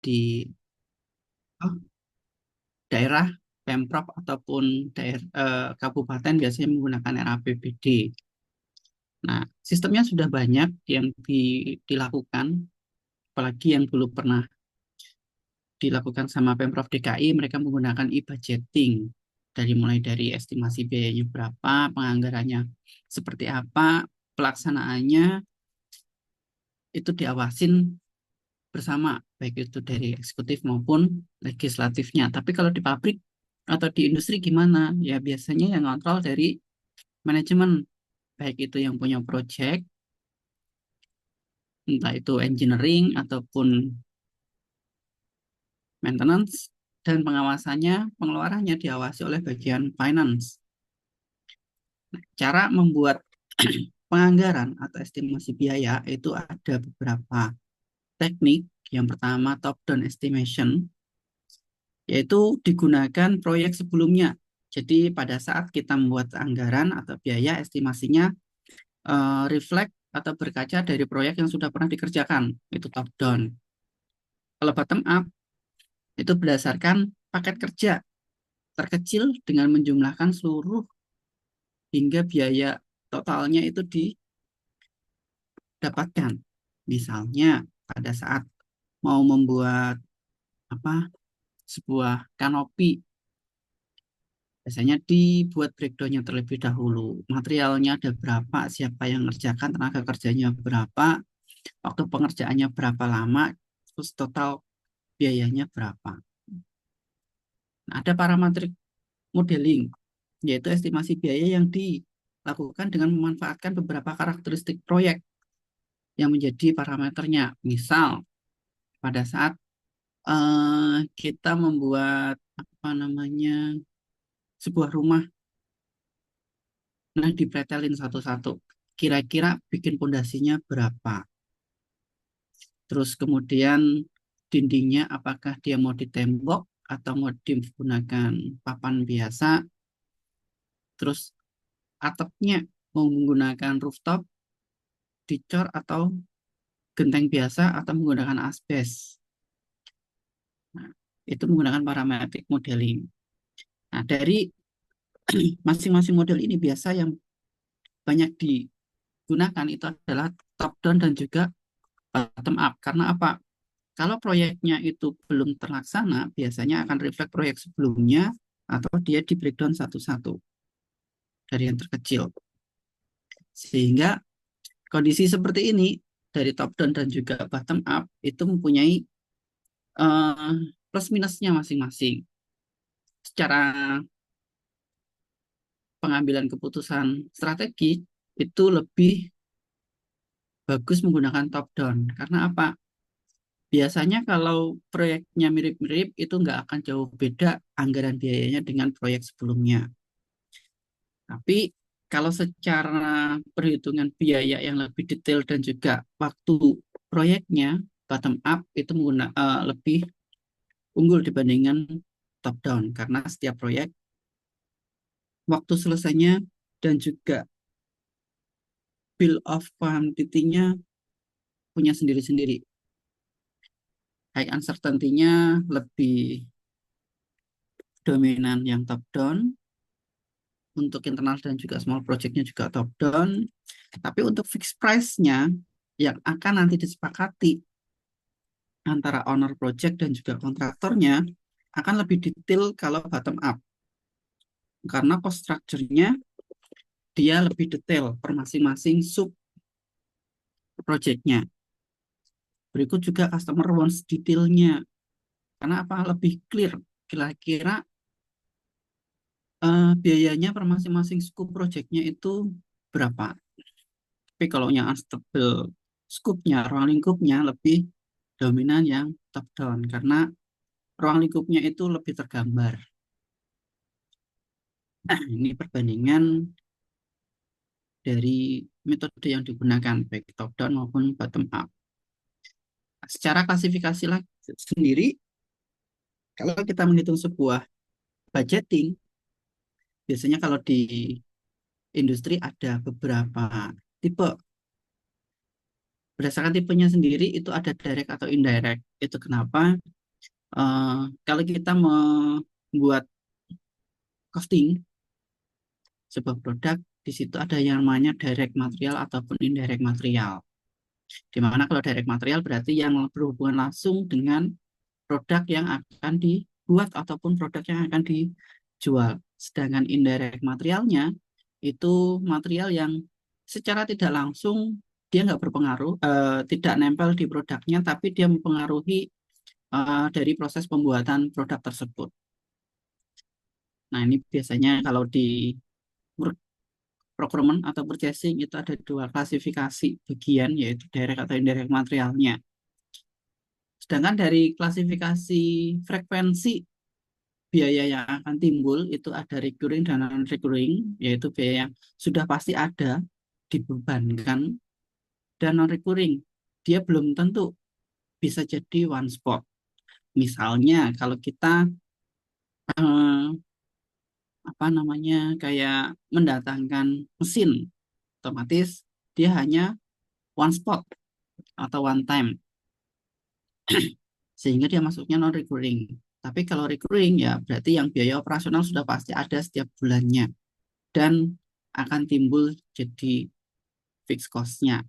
di oh, daerah Pemprov ataupun kabupaten biasanya menggunakan RAPBD. Nah, sistemnya sudah banyak yang dilakukan, apalagi yang belum pernah dilakukan sama Pemprov DKI, mereka menggunakan e-budgeting. Mulai dari estimasi biayanya berapa, penganggarannya seperti apa, pelaksanaannya itu diawasin bersama, baik itu dari eksekutif maupun legislatifnya. Tapi kalau di pabrik atau di industri gimana? Ya biasanya yang ngontrol dari manajemen, baik itu yang punya project, entah itu engineering ataupun maintenance, dan pengawasannya, pengeluarannya diawasi oleh bagian finance. Cara membuat penganggaran atau estimasi biaya itu ada beberapa teknik. Yang pertama top-down estimation, yaitu digunakan proyek sebelumnya. Jadi pada saat kita membuat anggaran atau biaya, estimasinya reflect atau berkaca dari proyek yang sudah pernah dikerjakan. Itu top-down. Kalau bottom-up, itu berdasarkan paket kerja terkecil dengan menjumlahkan seluruh hingga biaya totalnya itu didapatkan. Misalnya pada saat mau membuat apa sebuah kanopi, biasanya dibuat breakdownnya terlebih dahulu. Materialnya ada berapa, siapa yang ngerjakan, tenaga kerjanya berapa, waktu pengerjaannya berapa lama, terus total biayanya berapa. Nah, ada parametrik modeling, yaitu estimasi biaya yang dilakukan dengan memanfaatkan beberapa karakteristik proyek yang menjadi parameternya. Misal, pada saat kita membuat apa namanya sebuah rumah, nah dipretelin satu-satu. Kira-kira bikin pondasinya berapa? Terus kemudian dindingnya apakah dia mau ditembok atau mau digunakan papan biasa? Terus atapnya mau menggunakan rooftop, dicor atau genteng biasa atau menggunakan asbes. Nah, itu menggunakan parametric modeling. Nah, dari masing-masing model ini biasa yang banyak digunakan itu adalah top down dan juga bottom up. Karena apa? Kalau proyeknya itu belum terlaksana, biasanya akan reflect proyek sebelumnya atau dia di breakdown satu-satu dari yang terkecil. Sehingga kondisi seperti ini dari top down dan juga bottom up itu mempunyai uh, plus minusnya masing-masing. Secara pengambilan keputusan strategi itu lebih bagus menggunakan top down. Karena apa? Biasanya kalau proyeknya mirip-mirip itu nggak akan jauh beda anggaran biayanya dengan proyek sebelumnya. Tapi kalau secara perhitungan biaya yang lebih detail dan juga waktu proyeknya bottom up itu lebih unggul dibandingkan top down karena setiap proyek waktu selesainya dan juga bill of quantity-nya punya sendiri-sendiri. High uncertainty-nya lebih dominan yang top down, untuk internal dan juga small project-nya juga top down. Tapi untuk fixed price-nya yang akan nanti disepakati antara owner project dan juga kontraktornya akan lebih detail kalau bottom up. Karena cost structure-nya dia lebih detail per masing-masing sub project-nya. Berikut juga customer wants detailnya. Karena apa? Lebih clear. Kira-kira biayanya per masing-masing scope project-nya itu berapa. Tapi kalau yang unstable scope-nya, ruang lingkupnya lebih dominan yang top down. Karena ruang lingkupnya itu lebih tergambar. Nah, ini perbandingan dari metode yang digunakan, baik top down maupun bottom up. Secara klasifikasi sendiri, kalau kita menghitung sebuah budgeting, biasanya kalau di industri ada beberapa tipe. Berdasarkan tipenya sendiri itu ada direct atau indirect. Itu kenapa kalau kita membuat costing sebuah produk, di situ ada yang namanya direct material ataupun indirect material. Di mana kalau direct material berarti yang berhubungan langsung dengan produk yang akan dibuat ataupun produk yang akan dijual. Sedangkan indirect materialnya itu material yang secara tidak langsung dia nggak berpengaruh, tidak nempel di produknya, tapi dia mempengaruhi dari proses pembuatan produk tersebut. Nah, ini biasanya kalau di procurement atau purchasing itu ada dua klasifikasi bagian, yaitu direct atau indirect materialnya. Sedangkan dari klasifikasi frekuensi biaya yang akan timbul itu ada recurring dan non-recurring, yaitu biaya yang sudah pasti ada dibebankan, dan non-recurring dia belum tentu bisa jadi one spot. Misalnya kalau kita apa namanya kayak mendatangkan mesin, otomatis dia hanya one spot atau one time, sehingga dia masuknya non recurring. Tapi kalau recurring ya berarti yang biaya operasional sudah pasti ada setiap bulannya dan akan timbul jadi fixed cost-nya.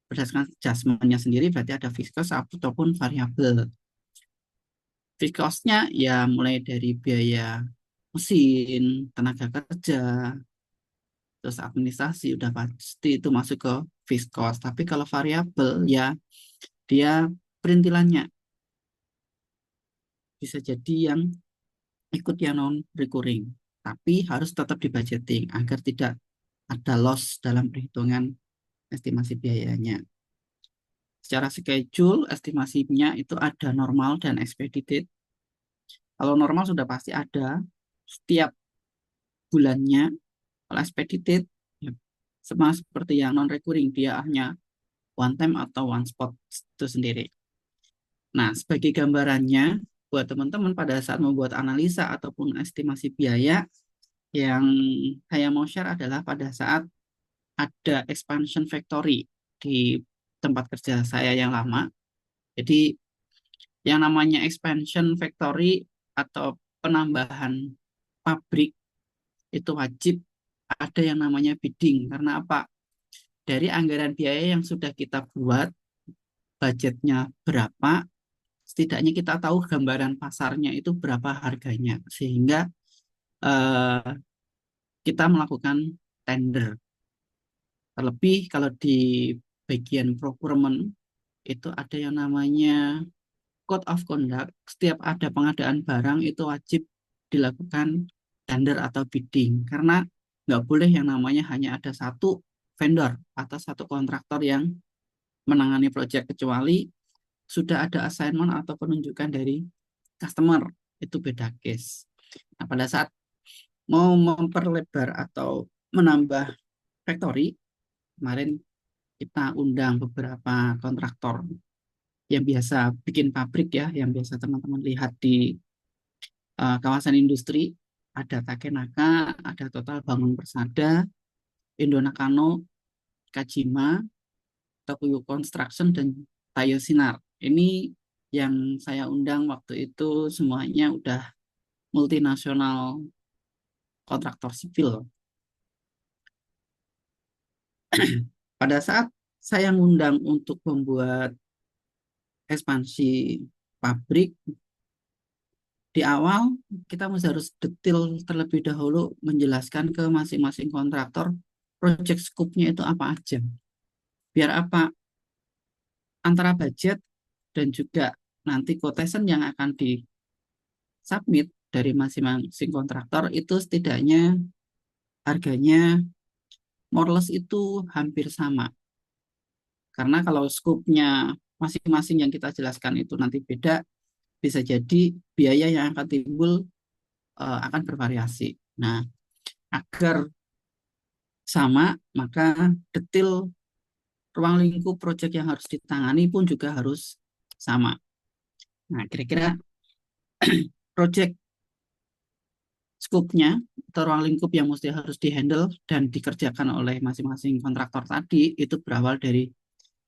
Berdasarkan adjustment-nya sendiri berarti ada fixed cost ataupun variabel. Fixed cost-nya ya mulai dari biaya mesin, tenaga kerja, terus administrasi udah pasti itu masuk ke fixed cost. Tapi kalau variabel ya dia perintilannya bisa jadi yang ikut yang non recurring, tapi harus tetap dibudgeting agar tidak ada loss dalam perhitungan estimasi biayanya. Secara schedule estimasinya itu ada normal dan expedited. Kalau normal sudah pasti ada setiap bulannya. Kalau expedited ya, sama seperti yang non recurring dia hanya one time atau one spot itu sendiri. Nah, sebagai gambarannya, buat teman-teman pada saat membuat analisa ataupun estimasi biaya, yang saya mau share adalah pada saat ada expansion factory di tempat kerja saya yang lama. Jadi, yang namanya expansion factory atau penambahan pabrik itu wajib ada yang namanya bidding. Karena apa? Dari anggaran biaya yang sudah kita buat, budgetnya berapa, setidaknya kita tahu gambaran pasarnya itu berapa harganya, sehingga eh, kita melakukan tender. Terlebih kalau di bagian procurement itu ada yang namanya code of conduct. Setiap ada pengadaan barang itu wajib dilakukan tender atau bidding, karena nggak boleh yang namanya hanya ada satu vendor atau satu kontraktor yang menangani proyek, kecuali sudah ada assignment atau penunjukan dari customer, itu beda case. Nah, pada saat mau memperlebar atau menambah factory, kemarin kita undang beberapa kontraktor yang biasa bikin pabrik ya, yang biasa teman-teman lihat di kawasan industri, ada Takenaka, ada Total Bangun Persada, Indo Nakano, Kajima, Tokuyo Construction, dan Tayo Sinar. Ini yang saya undang waktu itu semuanya udah multinasional kontraktor sipil. Pada saat saya ngundang untuk membuat ekspansi pabrik, di awal kita harus detail terlebih dahulu menjelaskan ke masing-masing kontraktor project scope-nya itu apa aja. Biar apa? Antara budget dan juga nanti quotation yang akan disubmit dari masing-masing kontraktor itu setidaknya harganya more or less itu hampir sama. Karena kalau scope-nya masing-masing yang kita jelaskan itu nanti beda, bisa jadi biaya yang akan timbul akan bervariasi. Nah, agar sama, maka detail ruang lingkup proyek yang harus ditangani pun juga harus sama. Nah, kira-kira proyek scope-nya atau ruang lingkup yang mesti harus dihandle dan dikerjakan oleh masing-masing kontraktor tadi itu berawal dari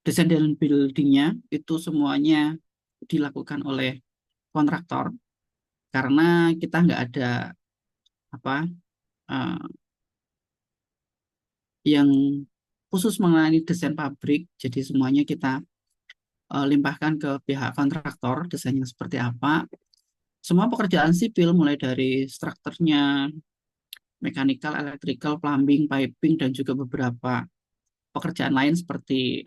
desain dan buildingnya itu semuanya dilakukan oleh kontraktor karena kita nggak ada apa eh, yang khusus mengenai desain pabrik, jadi semuanya kita limpahkan ke pihak kontraktor desainnya seperti apa. Semua pekerjaan sipil mulai dari strukturnya, mechanical, electrical, plumbing, piping, dan juga beberapa pekerjaan lain seperti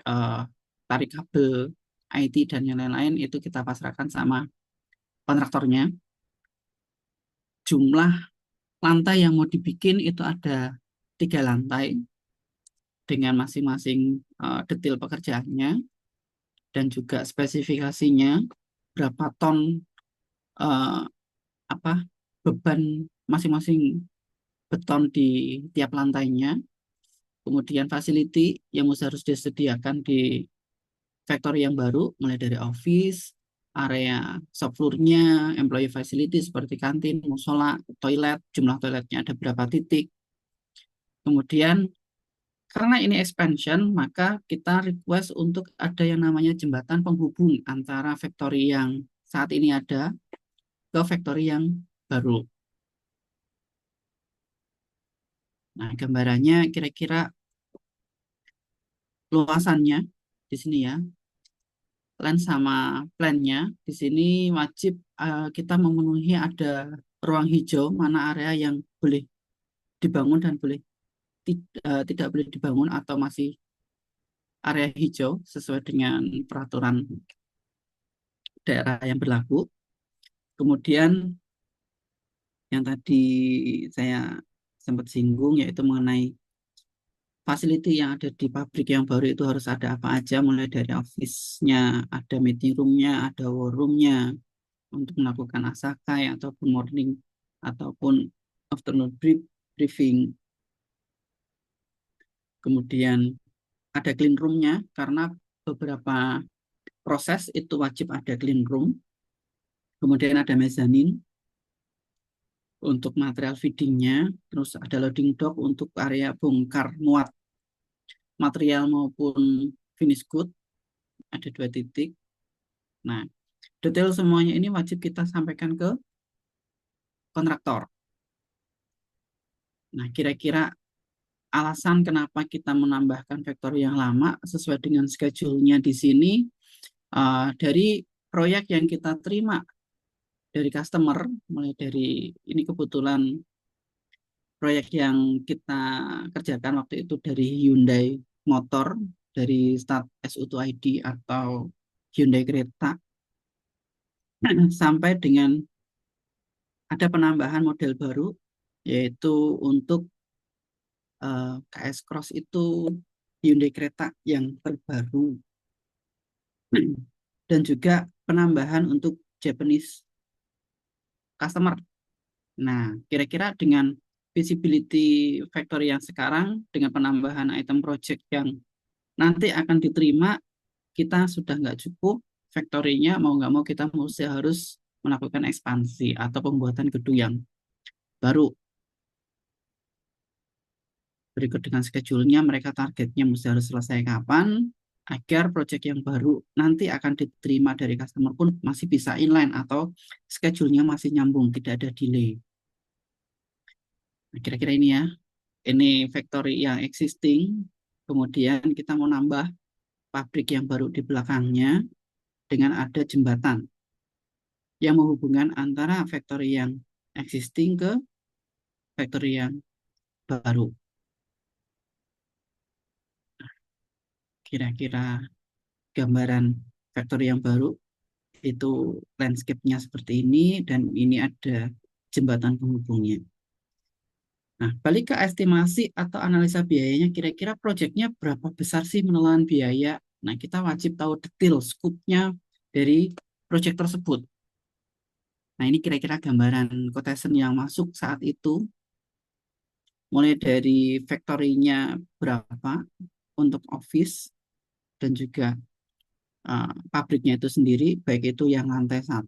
tarik kabel, IT, dan yang lain-lain itu kita pasrahkan sama kontraktornya. Jumlah lantai yang mau dibikin itu ada 3 lantai dengan masing-masing detail pekerjaannya dan juga spesifikasinya berapa ton eh, apa beban masing-masing beton di tiap lantainya. Kemudian facility yang harus disediakan di factory yang baru, mulai dari office, area shop floor-nya, employee facility seperti kantin, musola, toilet, jumlah toiletnya ada berapa titik. Kemudian karena ini expansion, maka kita request untuk ada yang namanya jembatan penghubung antara factory yang saat ini ada ke factory yang baru. Nah, gambarannya kira-kira luasannya di sini ya, plan sama plannya. Di sini wajib kita memenuhi ada ruang hijau, mana area yang boleh dibangun dan boleh tidak boleh dibangun atau masih area hijau sesuai dengan peraturan daerah yang berlaku. Kemudian yang tadi saya sempat singgung yaitu mengenai facility yang ada di pabrik yang baru itu harus ada apa aja, mulai dari office-nya, ada meeting room-nya, ada war room-nya untuk melakukan asakai ataupun morning ataupun afternoon briefing. Kemudian ada clean room-nya karena beberapa proses itu wajib ada clean room. Kemudian ada mezanin untuk material feeding-nya, terus ada loading dock untuk area bongkar muat material maupun finish good, ada 2 titik. Nah, detail semuanya ini wajib kita sampaikan ke kontraktor. Nah, kira-kira alasan kenapa kita menambahkan vektor yang lama sesuai dengan schedule-nya di sini dari proyek yang kita terima dari customer, mulai dari ini kebetulan proyek yang kita kerjakan waktu itu dari Hyundai Motor, dari start SU2ID atau Hyundai Kereta, sampai dengan ada penambahan model baru, yaitu untuk KS Cross itu Hyundai Kereta yang terbaru, dan juga penambahan untuk Japanese customer. Nah, kira-kira dengan visibility factory yang sekarang, dengan penambahan item project yang nanti akan diterima, kita sudah nggak cukup factory-nya, mau nggak mau kita mesti harus melakukan ekspansi atau pembuatan gedung yang baru. Berikut dengan schedule-nya, mereka targetnya mesti harus selesai kapan, agar proyek yang baru nanti akan diterima dari customer pun masih bisa inline atau schedule-nya masih nyambung, tidak ada delay. Nah, kira-kira ini ya, ini factory yang existing, kemudian kita mau nambah pabrik yang baru di belakangnya dengan ada jembatan yang menghubungkan antara factory yang existing ke factory yang baru. Kira-kira gambaran factory yang baru itu landscape-nya seperti ini dan ini ada jembatan penghubungnya. Nah, balik ke estimasi atau analisa biayanya, kira-kira proyeknya berapa besar sih menelan biaya? Nah, kita wajib tahu detail scope-nya dari proyek tersebut. Nah, ini kira-kira gambaran quotation yang masuk saat itu, mulai dari factory-nya berapa untuk office dan juga pabriknya itu sendiri, baik itu yang lantai 1,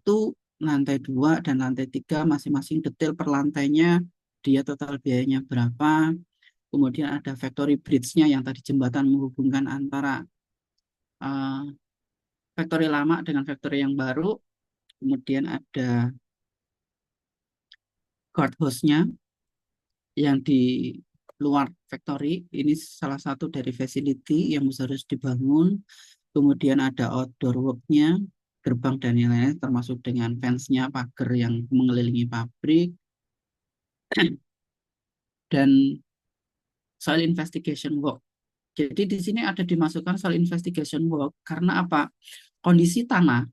lantai 2, dan lantai 3, masing-masing detail per lantainya, dia total biayanya berapa. Kemudian ada factory bridge-nya yang tadi jembatan menghubungkan antara eh, factory lama dengan factory yang baru, kemudian ada guard house-nya yang di luar factory. Ini salah satu dari facility yang harus dibangun. Kemudian ada outdoor work-nya, gerbang dan lain-lain, termasuk dengan fence-nya, pagar yang mengelilingi pabrik, dan soil investigation work. Jadi di sini ada dimasukkan soil investigation work karena apa? Kondisi tanah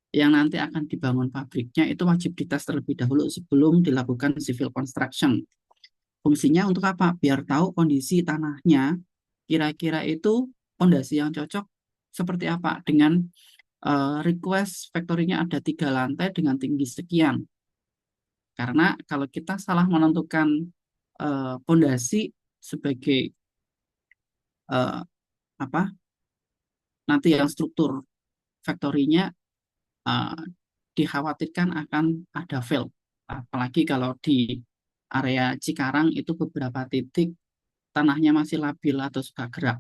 yang nanti akan dibangun pabriknya itu wajib dites terlebih dahulu sebelum dilakukan civil construction. Fungsinya untuk apa? Biar tahu kondisi tanahnya kira-kira itu fondasi yang cocok seperti apa dengan request factory-nya ada 3 lantai dengan tinggi sekian. Karena kalau kita salah menentukan fondasi sebagai eh, apa nanti yang struktur factory-nya eh, dikhawatirkan akan ada fail. Apalagi kalau di area Cikarang itu beberapa titik tanahnya masih labil atau suka gerak.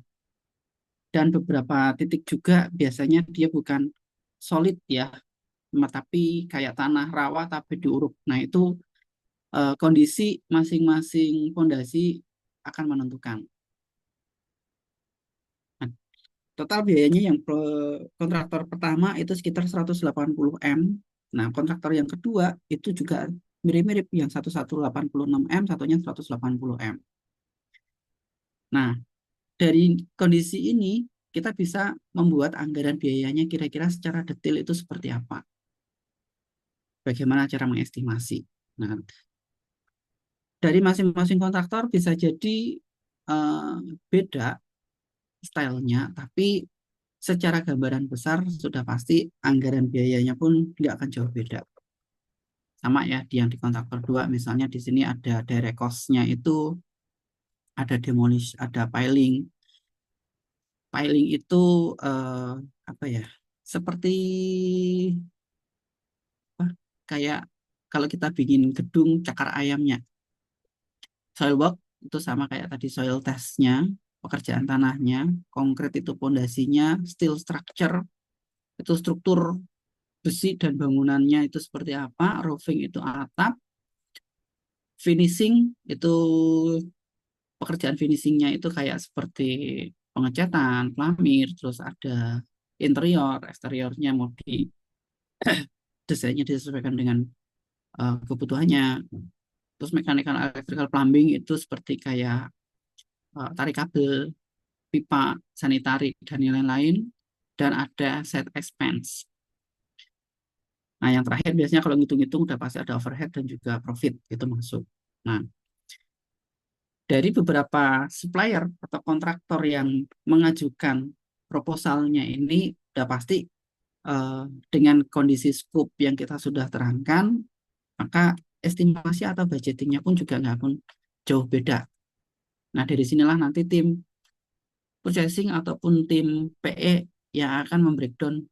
Dan beberapa titik juga biasanya dia bukan solid ya, tapi kayak tanah rawa tapi diuruk. Nah itu kondisi masing-masing fondasi akan menentukan. Nah, total biayanya yang kontraktor pertama itu sekitar 180 M. Nah, kontraktor yang kedua itu juga mirip-mirip yang 1186 M, satunya 180 M. Nah, dari kondisi ini kita bisa membuat anggaran biayanya kira-kira secara detail itu seperti apa. Bagaimana cara mengestimasi. Nah, dari masing-masing kontraktor bisa jadi beda stylenya, tapi secara gambaran besar sudah pasti anggaran biayanya pun nggak akan jauh beda. Sama ya, di yang di kontraktor 2, misalnya di sini ada direct cost-nya itu, ada demolish, ada piling. Piling itu apa ya? Seperti apa? Kayak kalau kita bikin gedung cakar ayamnya. Soil work itu sama kayak tadi soil test-nya, pekerjaan tanahnya, konkret itu pondasinya, steel structure itu struktur besi dan bangunannya itu seperti apa, roofing itu atap, finishing itu pekerjaan finishingnya itu kayak seperti pengecatan, plamir, terus ada interior, eksteriornya mau di desainnya disesuaikan dengan kebutuhannya. Terus mechanical electrical plumbing itu seperti kayak tarik kabel, pipa, sanitari, dan lain-lain. Dan ada set expense. Nah, yang terakhir biasanya kalau ngitung-ngitung udah pasti ada overhead dan juga profit itu masuk. Nah, dari beberapa supplier atau kontraktor yang mengajukan proposalnya ini udah pasti dengan kondisi scope yang kita sudah terangkan, maka estimasi atau budgetingnya pun juga nggak pun jauh beda. Nah, dari sinilah nanti tim purchasing ataupun tim PE yang akan membreakdown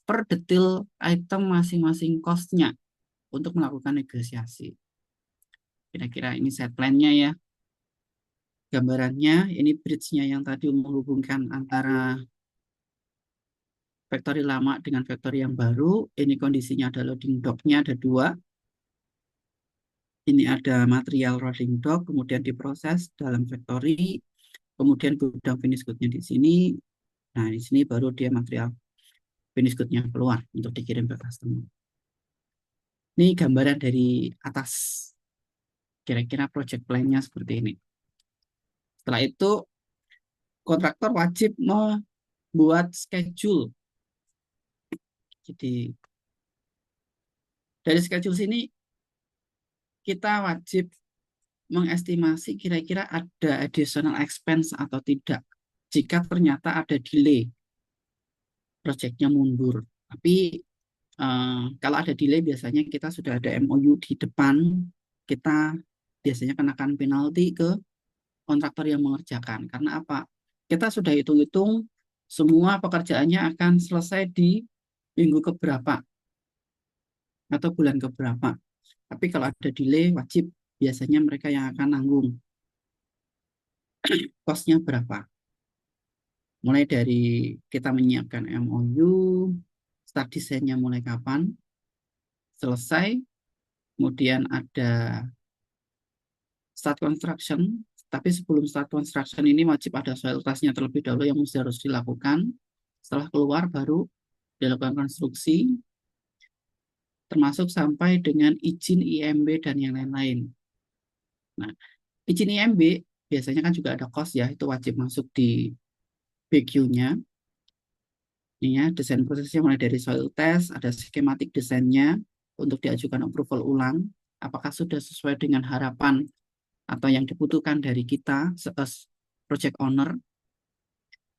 per detail item masing-masing cost-nya untuk melakukan negosiasi. Kira-kira ini set plan-nya ya. Gambarannya, ini bridge-nya yang tadi menghubungkan antara factory lama dengan factory yang baru. Ini kondisinya ada loading dock-nya ada 2. Ini ada material rolling dock, kemudian diproses dalam factory, kemudian gudang finish good-nya di sini. Nah, di sini baru dia material finish good-nya keluar untuk dikirim ke customer. Ini gambaran dari atas. Kira-kira project plan-nya seperti ini. Setelah itu, kontraktor wajib membuat schedule. Jadi, dari schedule sini, kita wajib mengestimasi kira-kira ada additional expense atau tidak. Jika ternyata ada delay, proyeknya mundur. Tapi kalau ada delay biasanya kita sudah ada MOU di depan, kita biasanya kenakan penalti ke kontraktor yang mengerjakan. Karena apa? Kita sudah hitung-hitung semua pekerjaannya akan selesai di minggu keberapa atau bulan keberapa. Tapi kalau ada delay wajib biasanya mereka yang akan nanggung. Kosnya berapa. Mulai dari kita menyiapkan MOU, start desainnya mulai kapan, selesai, kemudian ada start construction, tapi sebelum start construction ini wajib ada soil test-nya terlebih dahulu yang harus dilakukan. Setelah keluar baru dilakukan konstruksi, termasuk sampai dengan izin IMB dan yang lain-lain. Nah, izin IMB biasanya kan juga ada cost ya, itu wajib masuk di BQ-nya. Ini ya, desain prosesnya mulai dari soil test, ada skematik desainnya untuk diajukan approval ulang. Apakah sudah sesuai dengan harapan atau yang dibutuhkan dari kita sebagai project owner,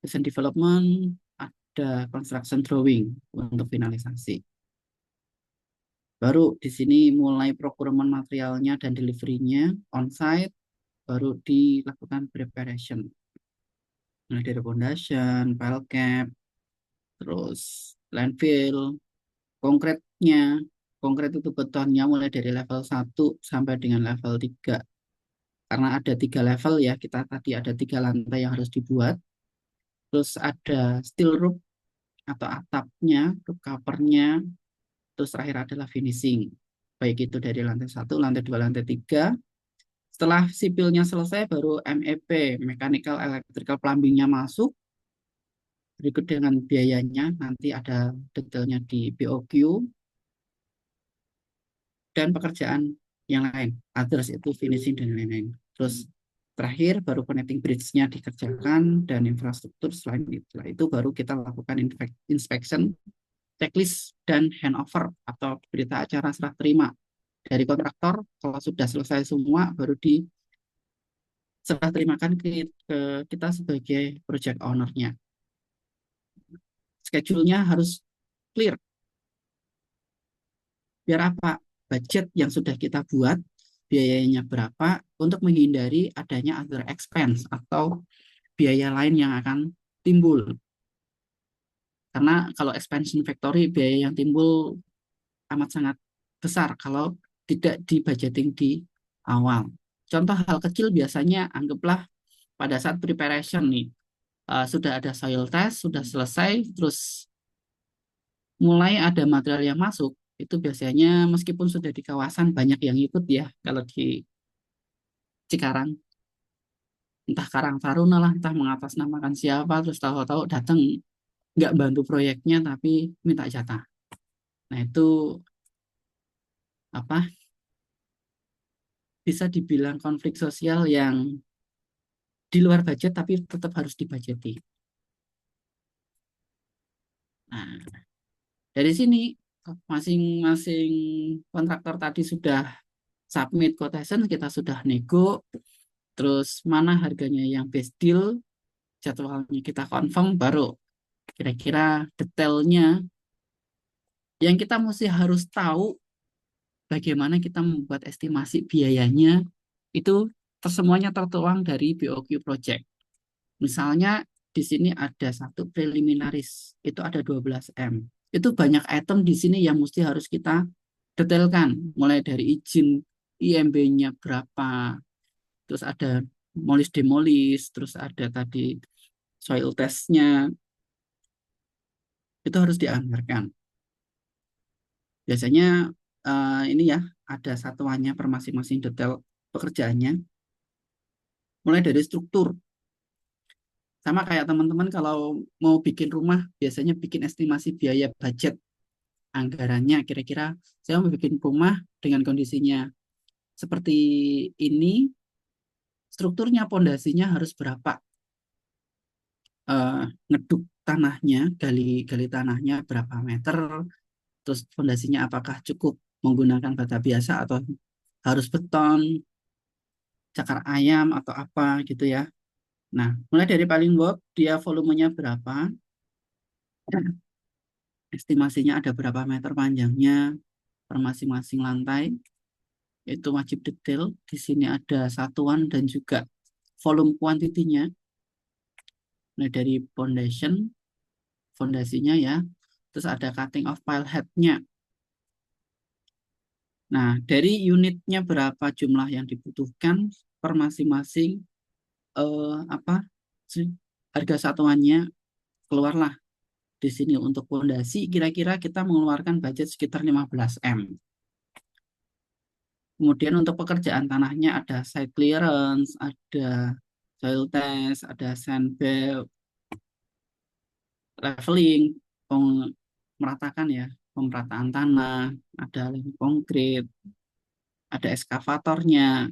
design development, ada construction drawing untuk finalisasi. Baru di sini mulai procurement materialnya dan delivery-nya on-site, baru dilakukan preparation. Mulai dari foundation, pile cap, terus landfill, konkretnya, konkret itu betonnya mulai dari level 1 sampai dengan level 3. Karena ada 3 level ya, kita tadi ada 3 lantai yang harus dibuat. Terus ada steel roof atau atapnya, roof covernya, terus terakhir adalah finishing. Baik itu dari lantai 1, lantai 2, lantai 3. Setelah sipilnya selesai, baru MEP, Mechanical Electrical Plumbingnya masuk. Berikut dengan biayanya, nanti ada detailnya di BOQ. Dan pekerjaan yang lain, others itu finishing dan lain-lain. Terus terakhir baru connecting bridge-nya dikerjakan dan infrastruktur selain itu. Setelah itu baru kita lakukan inspection, checklist, dan handover atau berita acara serah terima dari kontraktor. Kalau sudah selesai semua, baru diserah terimakan ke kita sebagai project owner-nya. Schedule-nya harus clear. Biar apa? Budget yang sudah kita buat, biayanya berapa, untuk menghindari adanya other expense atau biaya lain yang akan timbul. Karena kalau expansion factory, biaya yang timbul amat sangat besar kalau tidak dibudgeting di awal. Contoh hal kecil biasanya anggaplah pada saat preparation nih, sudah ada soil test, sudah selesai, terus mulai ada material yang masuk, itu biasanya meskipun sudah di kawasan banyak yang ikut ya, kalau di Cikarang, entah Karang Taruna lah, entah mengatasnamakan siapa, terus tahu-tahu datang nggak bantu proyeknya tapi minta jatah. Nah itu apa? Bisa dibilang konflik sosial yang di luar budget tapi tetap harus dibudgeti. Nah, dari sini masing-masing kontraktor tadi sudah submit quotation, kita sudah nego, terus mana harganya yang best deal, jadwalnya kita confirm, baru kira-kira detailnya yang kita mesti harus tahu bagaimana kita membuat estimasi biayanya, itu semuanya tertuang dari BOQ project. Misalnya di sini ada satu preliminaris, itu ada 12M. Itu banyak item di sini yang mesti harus kita detailkan, mulai dari izin IMB-nya berapa, terus ada molis demolis, terus ada tadi soil test-nya, itu harus dianggarkan. Biasanya ini ya, ada satuannya per masing-masing detail pekerjaannya. Mulai dari struktur. Sama kayak teman-teman kalau mau bikin rumah, biasanya bikin estimasi biaya budget anggarannya. Kira-kira saya mau bikin rumah dengan kondisinya seperti ini, strukturnya, pondasinya harus berapa, ngeduk tanahnya, gali tanahnya berapa meter, terus pondasinya apakah cukup menggunakan bata biasa atau harus beton, cakar ayam atau apa gitu ya. Nah, mulai dari paling bawah dia volumenya berapa, estimasinya ada berapa meter panjangnya per masing-masing lantai, itu wajib detail. Di sini ada satuan dan juga volume kuantitinya. Mulai dari foundation, fondasinya ya, terus ada cutting of pile head-nya. Nah, dari unitnya berapa jumlah yang dibutuhkan per masing-masing apa harga satuannya keluarlah di sini untuk pondasi kira-kira kita mengeluarkan budget sekitar 15 M. Kemudian untuk pekerjaan tanahnya ada site clearance, ada soil test, ada sandbag, leveling, meratakan ya, pemerataan tanah, ada lem konkrit, ada eskavatornya,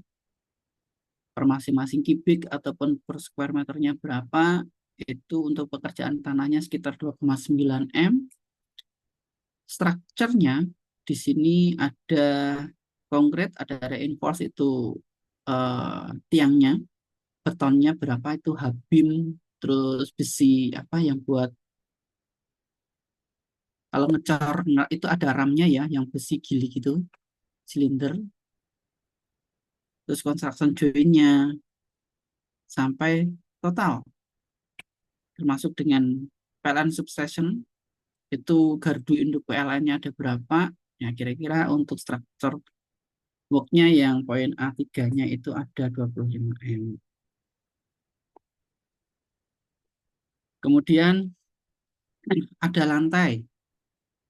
per masing-masing kubik ataupun per square meternya berapa, itu untuk pekerjaan tanahnya sekitar 2,9 M. Strukturnya di sini ada konkrit, ada reinforce itu tiangnya, betonnya berapa itu habim, terus besi apa yang buat kalau ngecor nah, itu ada ramnya ya, yang besi gili gitu, silinder, terus construction jointnya sampai total termasuk dengan PLN substation itu gardu induk PLN-nya ada berapa ya kira-kira untuk struktur work-nya yang poin A3-nya itu ada 25 M. Kemudian ada lantai.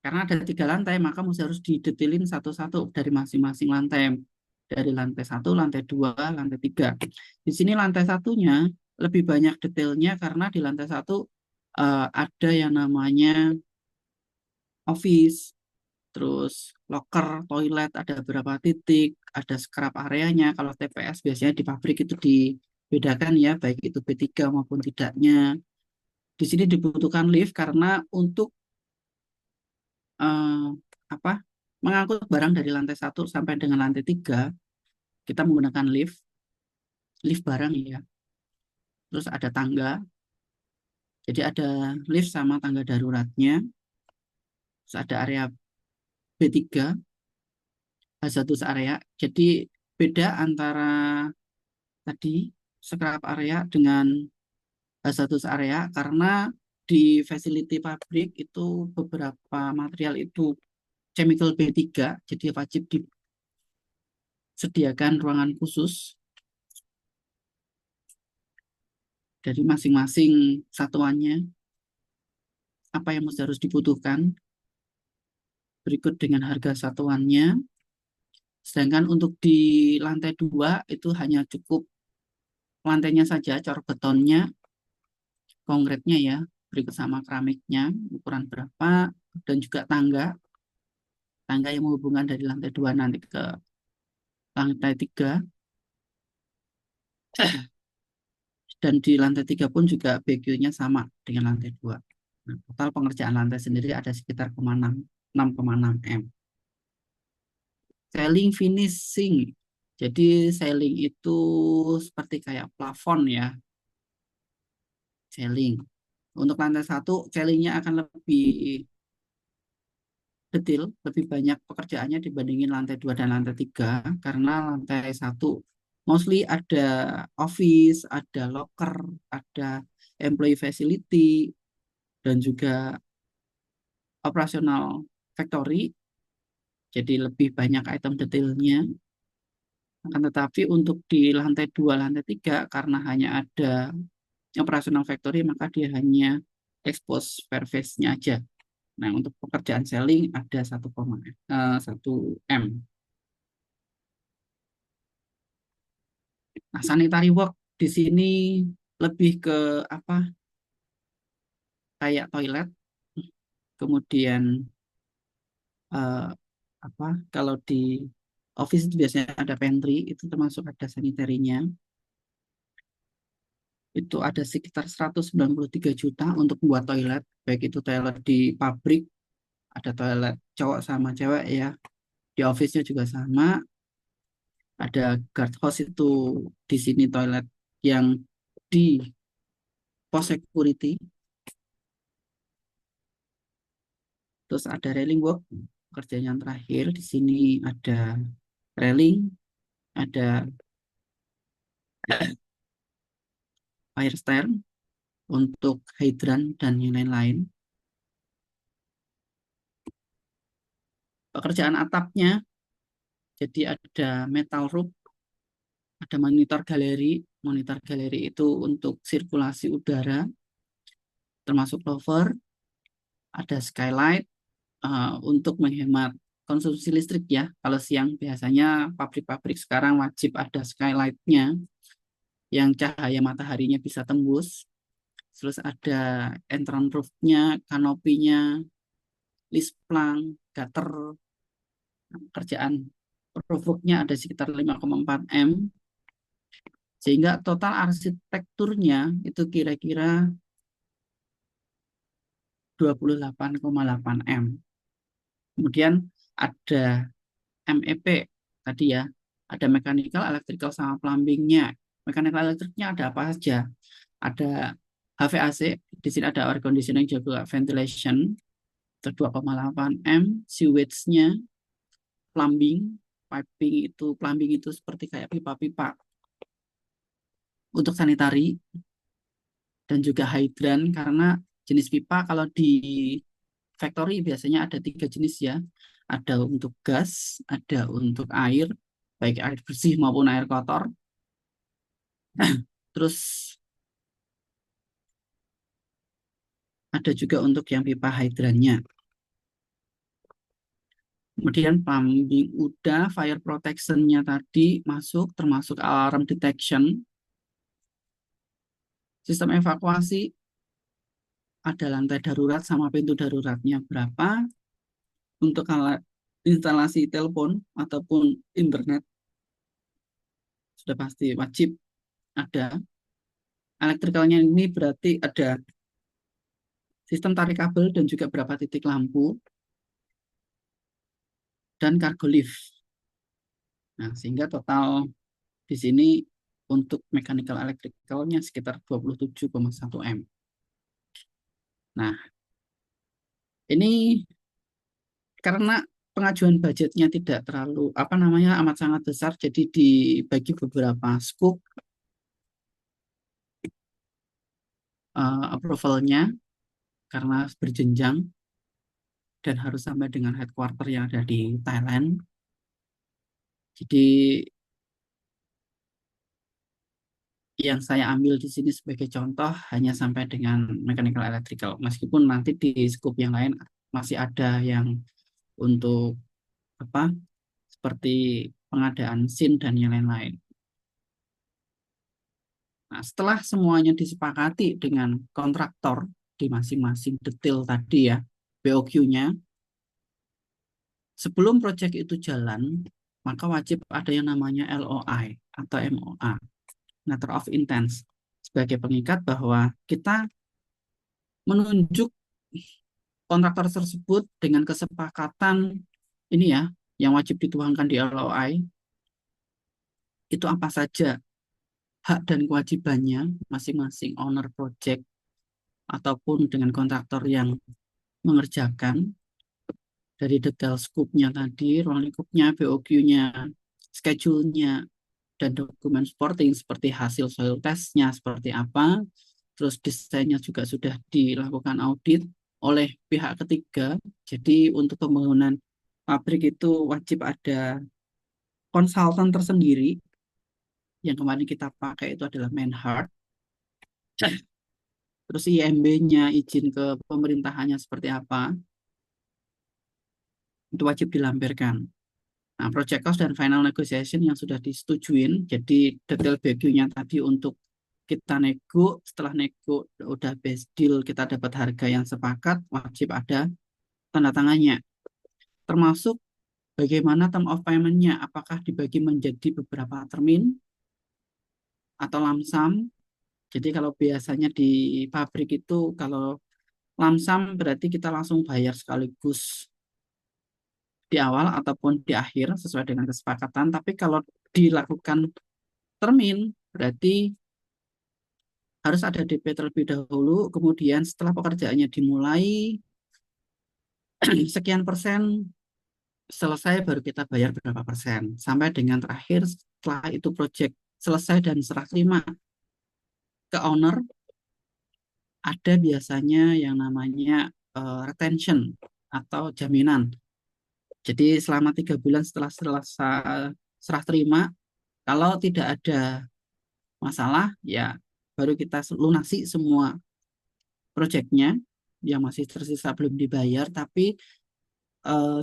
Karena ada 3 lantai, maka mesti harus didetailin satu-satu dari masing-masing lantai. Dari lantai 1, lantai 2, lantai 3. Di sini lantai satunya lebih banyak detailnya karena di lantai 1 ada yang namanya office, terus locker, toilet, ada beberapa titik, ada scrap areanya. Kalau TPS biasanya di pabrik itu dibedakan ya, baik itu B3 maupun tidaknya. Di sini dibutuhkan lift karena untuk eh, apa mengangkut barang dari lantai 1 sampai dengan lantai 3 kita menggunakan lift, lift barang ya. Terus ada tangga, jadi ada lift sama tangga daruratnya. Terus ada area B3, hazardous area. Jadi beda antara tadi scrap area dengan hazardous area karena di facility pabrik itu beberapa material itu chemical B3, jadi wajib disediakan ruangan khusus dari masing-masing satuannya, apa yang harus dibutuhkan, berikut dengan harga satuannya. Sedangkan untuk di lantai 2 itu hanya cukup lantainya saja, cor betonnya, konkretnya ya, berikut sama keramiknya, ukuran berapa, dan juga tangga, tangga yang menghubungkan dari lantai 2 nanti ke lantai 3. Dan di lantai 3 pun juga BQ-nya sama dengan lantai 2. Nah, total pengerjaan lantai sendiri ada sekitar 6,6 M. Selling finishing. Jadi selling itu seperti kayak plafon ya, selling. Untuk lantai 1, sellingnya akan lebih detail, lebih banyak pekerjaannya dibandingin lantai 2 dan lantai 3 karena lantai 1 mostly ada office, ada locker, ada employee facility, dan juga operasional factory, jadi lebih banyak item detailnya. Akan tetapi untuk di lantai 2, lantai 3 karena hanya ada operasional factory, maka dia hanya expose surface-nya aja. Nah, untuk pekerjaan selling ada 1 M. Nah, sanitary work di sini lebih ke apa? Kayak toilet, kemudian eh, apa? Kalau di office itu biasanya ada pantry, itu termasuk ada sanitarinya. Itu ada sekitar 193 juta untuk membuat toilet, baik itu toilet di pabrik, ada toilet cowok sama cewek ya, di office-nya juga sama, ada guard house itu di sini toilet yang di pos security, terus ada railing work, kerjaan yang terakhir di sini ada railing, ada fire style untuk hydran dan yang lain-lain. Pekerjaan atapnya, jadi ada metal roof, ada monitor galeri. Monitor galeri itu untuk sirkulasi udara. termasuk lover, ada skylight untuk menghemat konsumsi listrik ya. Kalau siang biasanya pabrik-pabrik sekarang wajib ada skylight-nya yang cahaya mataharinya bisa tembus. Terus ada entrance roof-nya, kanopinya, list plank, gutter, kerjaan roof-nya ada sekitar 5,4 M, sehingga total arsitekturnya itu kira-kira 28,8 M. Kemudian ada MEP tadi ya, ada mechanical, electrical, sama plumbingnya. Mechanical elektriknya ada apa saja? Ada HVAC, di sini ada air conditioning juga ventilation, itu 2,8 M, sewage-nya, plumbing, plumbing itu seperti kayak pipa-pipa untuk sanitari, dan juga hydran, karena jenis pipa kalau di factory biasanya ada 3 jenis ya. Ada untuk gas, ada untuk air, baik air bersih maupun air kotor. Terus ada juga untuk yang pipa hidrannya. Kemudian plumbing udah, fire protection-nya tadi masuk, termasuk alarm detection. Sistem evakuasi ada lantai darurat sama pintu daruratnya berapa. Untuk alat instalasi telepon ataupun internet sudah pasti wajib ada. Elektrikalnya ini berarti ada sistem tarik kabel dan juga berapa titik lampu dan cargo lift. Nah, sehingga total di sini untuk mechanical electricalnya sekitar 27,1 M. Nah, ini karena pengajuan budgetnya tidak terlalu amat sangat besar, jadi dibagi beberapa scope approvalnya karena berjenjang dan harus sampai dengan headquarter yang ada di Thailand. Jadi yang saya ambil di sini sebagai contoh hanya sampai dengan mechanical electrical, meskipun nanti di scope yang lain masih ada yang untuk apa seperti pengadaan SIN dan yang lain-lain. Nah, setelah semuanya disepakati dengan kontraktor di masing-masing detail tadi ya, BOQ-nya, sebelum proyek itu jalan, maka wajib ada yang namanya LOI atau MOA, Letter of Intent, sebagai pengikat bahwa kita menunjuk kontraktor tersebut dengan kesepakatan ini ya, yang wajib dituangkan di LOI, itu apa saja hak dan kewajibannya masing-masing owner project ataupun dengan kontraktor yang mengerjakan, dari detail scope-nya tadi, ruang lingkupnya, BOQ-nya, schedule-nya, dan dokumen supporting seperti hasil soil test-nya seperti apa, terus desainnya juga sudah dilakukan audit oleh pihak ketiga. Jadi untuk pembangunan pabrik itu wajib ada konsultan tersendiri, yang kemarin kita pakai itu adalah Manhart. Terus IMB-nya, izin ke pemerintahannya seperti apa, itu wajib dilampirkan. Nah, project cost dan final negotiation yang sudah disetujuin, jadi detail BQ-nya tadi untuk kita nego, setelah nego udah base deal, kita dapat harga yang sepakat, wajib ada tanda tangannya. Termasuk bagaimana term of payment-nya, apakah dibagi menjadi beberapa termin atau lamsam. Jadi kalau biasanya di pabrik itu kalau lamsam berarti kita langsung bayar sekaligus di awal ataupun di akhir sesuai dengan kesepakatan. Tapi kalau dilakukan termin berarti harus ada DP terlebih dahulu, kemudian setelah pekerjaannya dimulai sekian persen selesai baru kita bayar berapa persen, sampai dengan terakhir setelah itu project selesai dan serah terima ke owner, ada biasanya yang namanya retention atau jaminan. Jadi selama 3 bulan setelah selesai serah terima, kalau tidak ada masalah ya baru kita lunasi semua proyeknya yang masih tersisa belum dibayar, tapi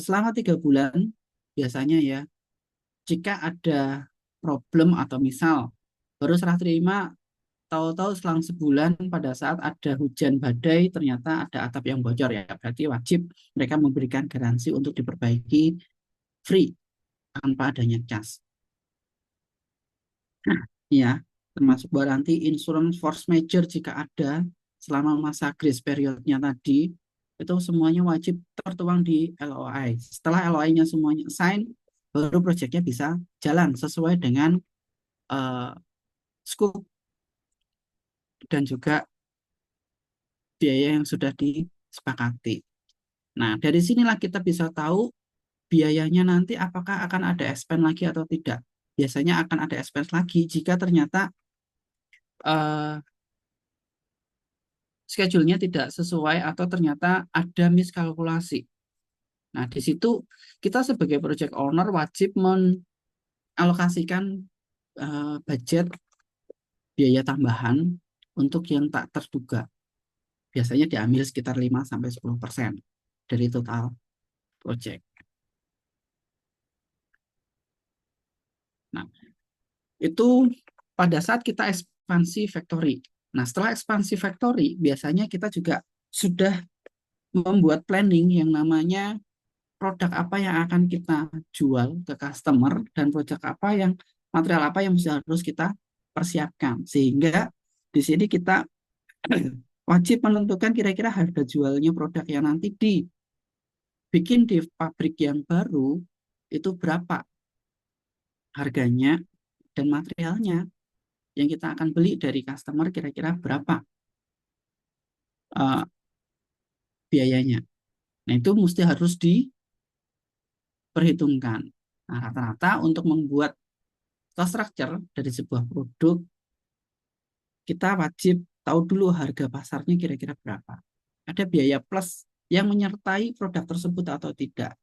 selama 3 bulan biasanya ya, jika ada problem atau misal baru serah terima, tahu-tahu selang sebulan pada saat ada hujan badai ternyata ada atap yang bocor, ya berarti wajib mereka memberikan garansi untuk diperbaiki free tanpa adanya cas. Nah, ya, termasuk garansi insurance force major jika ada selama masa grace periodnya tadi, itu semuanya wajib tertuang di LOI. Setelah LOI-nya semuanya sign, baru proyeknya bisa jalan sesuai dengan uh, scope dan juga biaya yang sudah disepakati. Nah, dari sinilah kita bisa tahu biayanya nanti apakah akan ada expense lagi atau tidak. Biasanya akan ada expense lagi jika ternyata uh, schedule-nya tidak sesuai atau ternyata ada miskalkulasi. Nah, di situ kita sebagai project owner wajib mengalokasikan budget biaya tambahan untuk yang tak terduga. Biasanya diambil sekitar 5-10% dari total project. Nah, itu pada saat kita ekspansi factory. Nah, setelah ekspansi factory, biasanya kita juga sudah membuat planning yang namanya produk apa yang akan kita jual ke customer dan produk apa yang material apa yang harus kita persiapkan, sehingga di sini kita wajib menentukan kira-kira harga jualnya produk yang nanti dibikin di pabrik yang baru itu berapa harganya, dan materialnya yang kita akan beli dari customer kira-kira berapa uh, biayanya. Nah, itu mesti harus diperhitungkan. Nah, rata-rata untuk membuat cost structure dari sebuah produk, kita wajib tahu dulu harga pasarnya kira-kira berapa. Ada biaya plus yang menyertai produk tersebut atau tidak.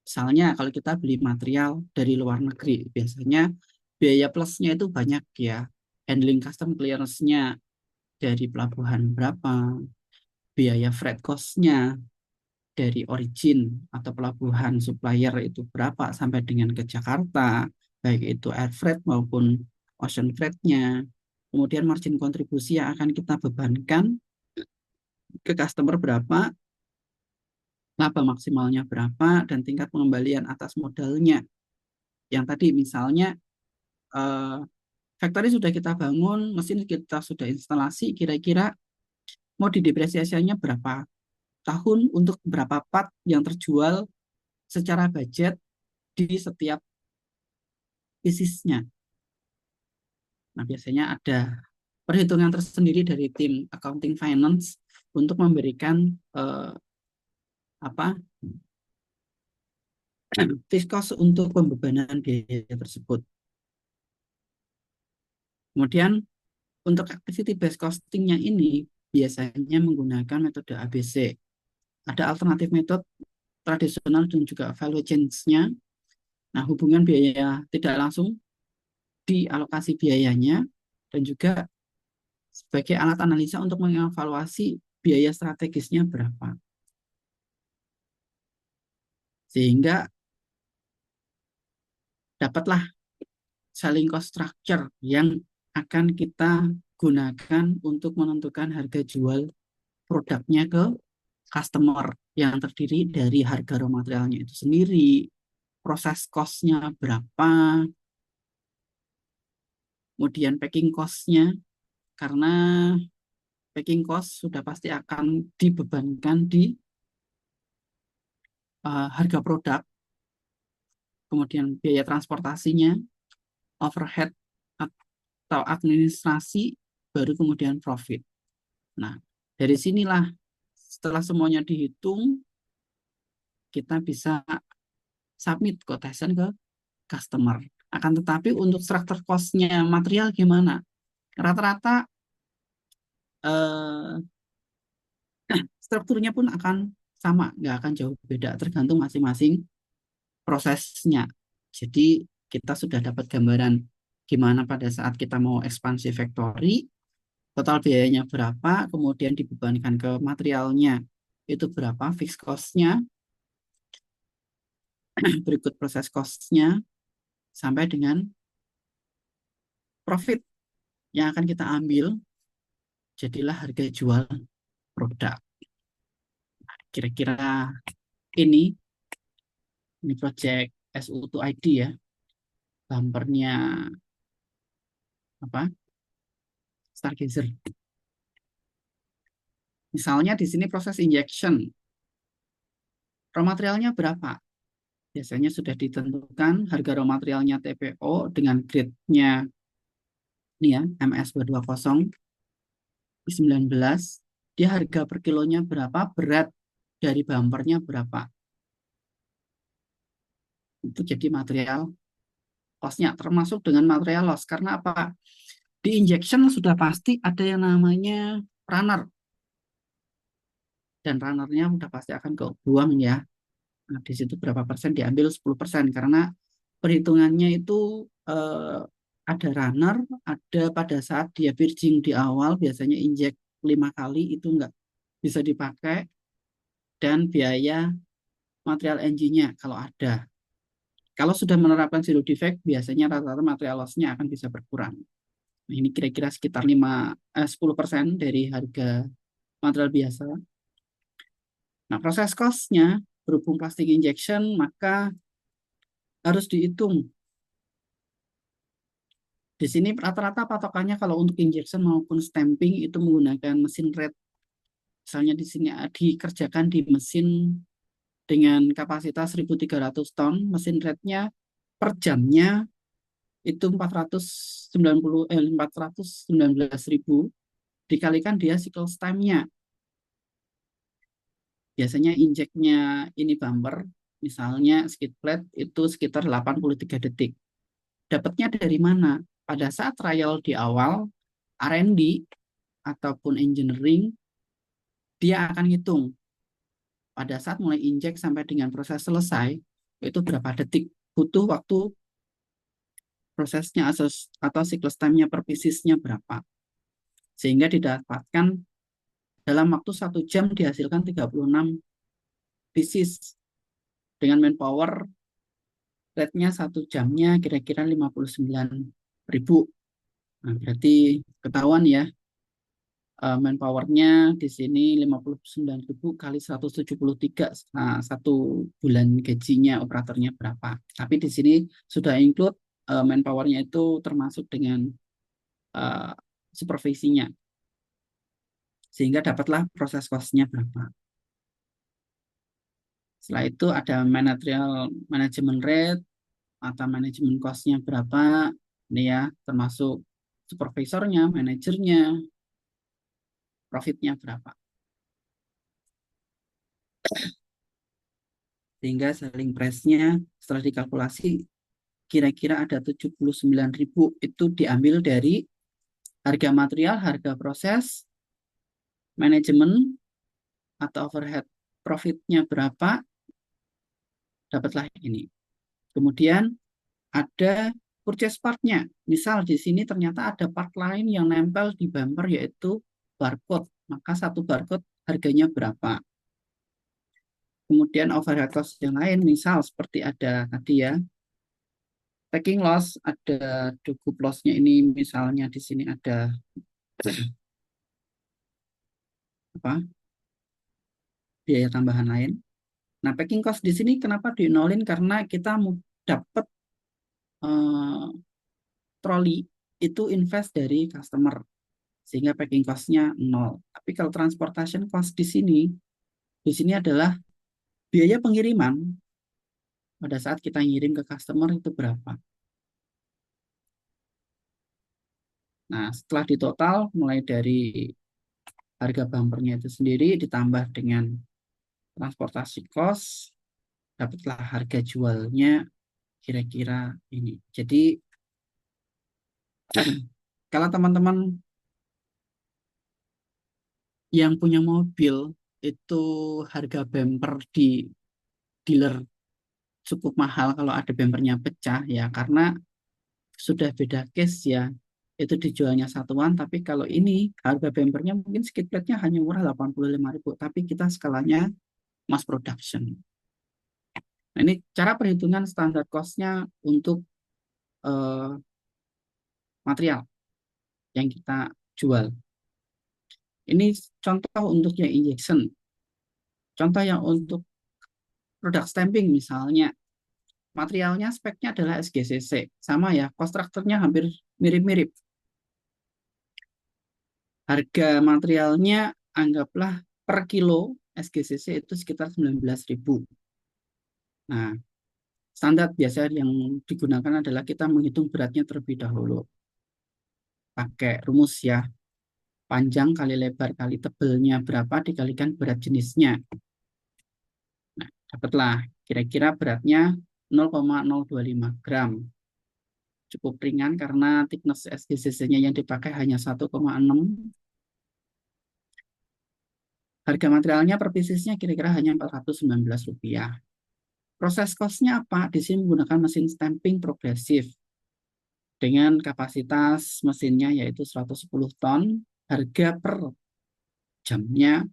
Misalnya kalau kita beli material dari luar negeri, biasanya biaya plusnya itu banyak ya. Handling custom clearance-nya dari pelabuhan berapa, biaya freight cost-nya dari origin atau pelabuhan supplier itu berapa sampai dengan ke Jakarta, baik itu air freight maupun ocean freight-nya. Kemudian margin kontribusi yang akan kita bebankan ke customer berapa, laba maksimalnya berapa, dan tingkat pengembalian atas modalnya. Yang tadi misalnya eh, factory sudah kita bangun, mesin kita sudah instalasi, kira-kira mau didepresiasinya berapa tahun untuk berapa part yang terjual secara budget di setiap bisnisnya. Nah, biasanya ada perhitungan tersendiri dari tim accounting finance untuk memberikan apa fixed cost untuk pembebanan biaya tersebut. Kemudian untuk activity based costingnya ini biasanya menggunakan metode ABC. Ada alternatif metode tradisional dan juga value chain-nya. Nah, hubungan biaya tidak langsung dialokasi biayanya dan juga sebagai alat analisa untuk mengevaluasi biaya strategisnya berapa. Sehingga dapatlah selling cost structure yang akan kita gunakan untuk menentukan harga jual produknya ke customer yang terdiri dari harga raw materialnya itu sendiri, proses cost-nya berapa, kemudian packing cost-nya, karena packing cost sudah pasti akan dibebankan di harga produk, kemudian biaya transportasinya, overhead atau administrasi, baru kemudian profit. Nah, dari sinilah setelah semuanya dihitung, kita bisa submit quotation ke customer. Akan tetapi untuk structure cost-nya material gimana? Rata-rata eh, strukturnya pun akan sama, nggak akan jauh beda, tergantung masing-masing prosesnya. Jadi kita sudah dapat gambaran gimana pada saat kita mau ekspansi factory, total biayanya berapa, kemudian dibebankan ke materialnya itu berapa, fixed cost-nya, berikut proses cost-nya, sampai dengan profit yang akan kita ambil, jadilah harga jual produk. Kira-kira ini ini project SU2ID ya, bumpernya apa? Stargazer. Misalnya di sini proses injection, raw materialnya berapa? Biasanya sudah ditentukan harga raw materialnya TPO dengan grade-nya ini ya, MS220 19. Dia harga per kilonya berapa, berat dari bumpernya berapa. Itu jadi material loss-nya, termasuk dengan material loss. Karena apa? Di injection sudah pasti ada yang namanya runner. Dan runnernya udah pasti akan kebuang ya. Nah, di situ berapa persen diambil 10%. Karena perhitungannya itu eh, ada runner, ada pada saat dia purging di awal, biasanya inject 5 kali itu nggak bisa dipakai, dan biaya material engine-nya kalau ada. Kalau sudah menerapkan zero defect, biasanya rata-rata material loss-nya akan bisa berkurang. Nah, ini kira-kira sekitar 10% dari harga material biasa. Nah, proses cost-nya berhubung plastic injection, maka harus dihitung. Di sini rata-rata patokannya kalau untuk injection maupun stamping itu menggunakan mesin red. Misalnya di sini dikerjakan di mesin dengan kapasitas 1.300 ton, mesin rednya per jamnya itu 419.000 dikalikan dia cycle time-nya. Biasanya injeknya ini bumper, misalnya skid plate itu sekitar 83 detik. Dapatnya dari mana? Pada saat trial di awal, R&D ataupun engineering, dia akan hitung pada saat mulai injek sampai dengan proses selesai, itu berapa detik butuh waktu prosesnya atau siklus time-nya per piecesnya berapa. Sehingga didapatkan dalam waktu 1 jam dihasilkan 36 pieces dengan manpower rate-nya 1 jamnya kira-kira 59.000. Nah, berarti ketahuan ya, manpower-nya di sini 59.000 kali 173, nah, 1 bulan gajinya operatornya berapa. Tapi di sini sudah include manpower-nya itu termasuk dengan uh, supervisinya. Sehingga dapatlah proses cost-nya berapa. Setelah itu ada material management rate atau manajemen cost-nya berapa. Ini ya, termasuk supervisornya, manajernya, profitnya berapa. Sehingga selling price-nya setelah dikalkulasi kira-kira ada 79.000 itu diambil dari harga material, harga proses, manajemen atau overhead profitnya berapa, dapatlah ini. Kemudian ada purchase part-nya. Misal di sini ternyata ada part lain yang nempel di bumper yaitu barcode. Maka satu barcode harganya berapa. Kemudian overhead cost yang lain, misal seperti ada tadi ya, packing loss, ada cukup loss-nya ini misalnya di sini ada apa biaya tambahan lain. Nah, packing cost di sini kenapa dinolin? Karena kita dapat eh, troli itu invest dari customer sehingga packing cost-nya nol. Tapi kalau transportation cost di sini adalah biaya pengiriman pada saat kita ngirim ke customer itu berapa. Nah, setelah ditotal mulai dari harga bumpernya itu sendiri ditambah dengan transportasi cost, dapatlah harga jualnya kira-kira ini. Jadi kalau teman-teman yang punya mobil itu harga bumper di dealer cukup mahal kalau ada bumpernya pecah ya, karena sudah beda case ya. itu dijualnya satuan, tapi kalau ini harga bempernya mungkin skid plate-nya hanya murah 85.000, tapi kita skalanya mass production. Nah, ini cara perhitungan standar cost-nya untuk eh, material yang kita jual. Ini contoh untuk yang injection. Contoh yang untuk produk stamping misalnya, materialnya speknya adalah SGCC. Sama ya, kontraktornya hampir mirip-mirip. Harga materialnya anggaplah per kilo SGCC itu sekitar 19.000. Nah, standar biasa yang digunakan adalah kita menghitung beratnya terlebih dahulu. Pakai rumus ya, panjang kali lebar kali tebelnya berapa dikalikan berat jenisnya. Nah, dapatlah kira-kira beratnya 0,025 gram. Cukup ringan karena thickness SGCC-nya yang dipakai hanya 1,6. Harga materialnya per piecesnya kira-kira hanya Rp419. Proses cost-nya apa? Di sini menggunakan mesin stamping progresif dengan kapasitas mesinnya yaitu 110 ton. Harga per jamnya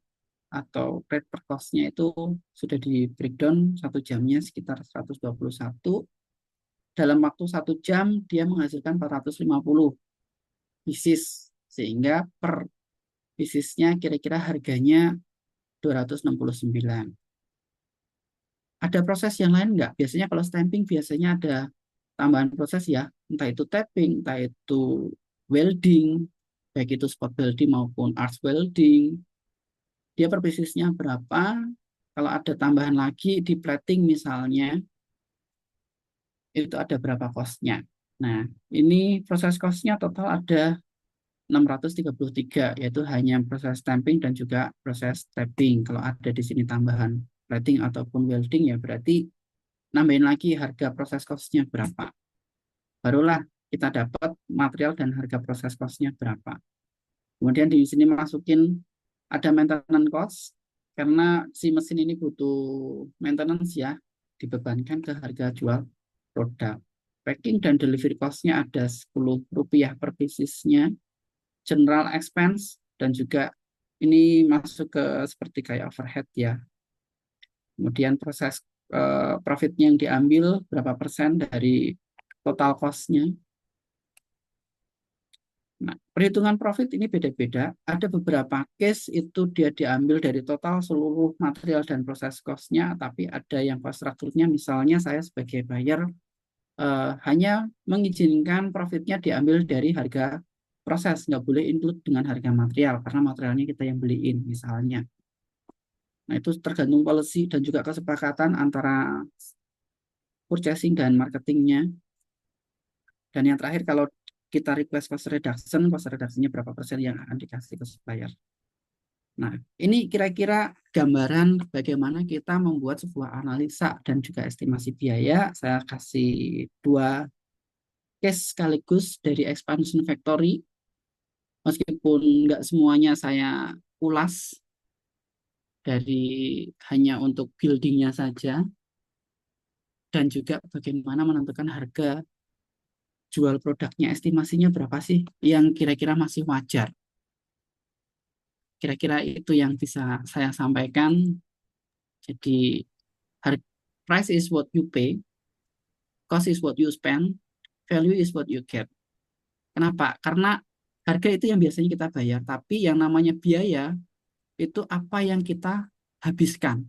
atau rate per cost-nya itu sudah di breakdown, 1 jamnya sekitar 121. Dalam waktu 1 jam dia menghasilkan 450 pieces, sehingga per piecesnya kira-kira harganya 269. Ada proses yang lain nggak? Biasanya kalau stamping biasanya ada tambahan proses ya, entah itu tapping, entah itu welding, baik itu spot welding maupun arc welding. Dia per piecesnya berapa? Kalau ada tambahan lagi di plating misalnya, itu ada berapa cost-nya. Nah, ini proses cost-nya total ada 633, yaitu hanya proses stamping dan juga proses tapping. Kalau ada di sini tambahan plating ataupun welding, ya berarti nambahin lagi harga proses cost-nya berapa. Barulah kita dapat material dan harga proses cost-nya berapa. Kemudian di sini masukin ada maintenance cost, karena si mesin ini butuh maintenance ya, dibebankan ke harga jual produk. Packing dan delivery cost-nya ada Rp10 per piecesnya. General expense, dan juga ini masuk ke seperti kayak overhead ya. Kemudian proses profitnya yang diambil berapa persen dari total cost-nya. Nah, perhitungan profit ini beda-beda. Ada beberapa case itu dia diambil dari total seluruh material dan proses cost-nya, tapi ada yang cost structure-nya, misalnya saya sebagai buyer hanya mengizinkan profitnya diambil dari harga proses, nggak boleh include dengan harga material, karena materialnya kita yang beliin misalnya. Nah, itu tergantung policy dan juga kesepakatan antara purchasing dan marketingnya. Dan yang terakhir, kalau kita request cost reduction-nya berapa persen yang akan dikasih ke supplier. Nah, ini kira-kira gambaran bagaimana kita membuat sebuah analisa dan juga estimasi biaya. Saya kasih 2 case sekaligus dari expansion factory. Meskipun nggak semuanya saya ulas dari hanya untuk buildingnya saja, dan juga bagaimana menentukan harga jual produknya, estimasinya berapa sih yang kira-kira masih wajar. Kira-kira itu yang bisa saya sampaikan. Jadi price is what you pay, cost is what you spend, value is what you get. Kenapa? Karena harga itu yang biasanya kita bayar, tapi yang namanya biaya itu apa yang kita habiskan.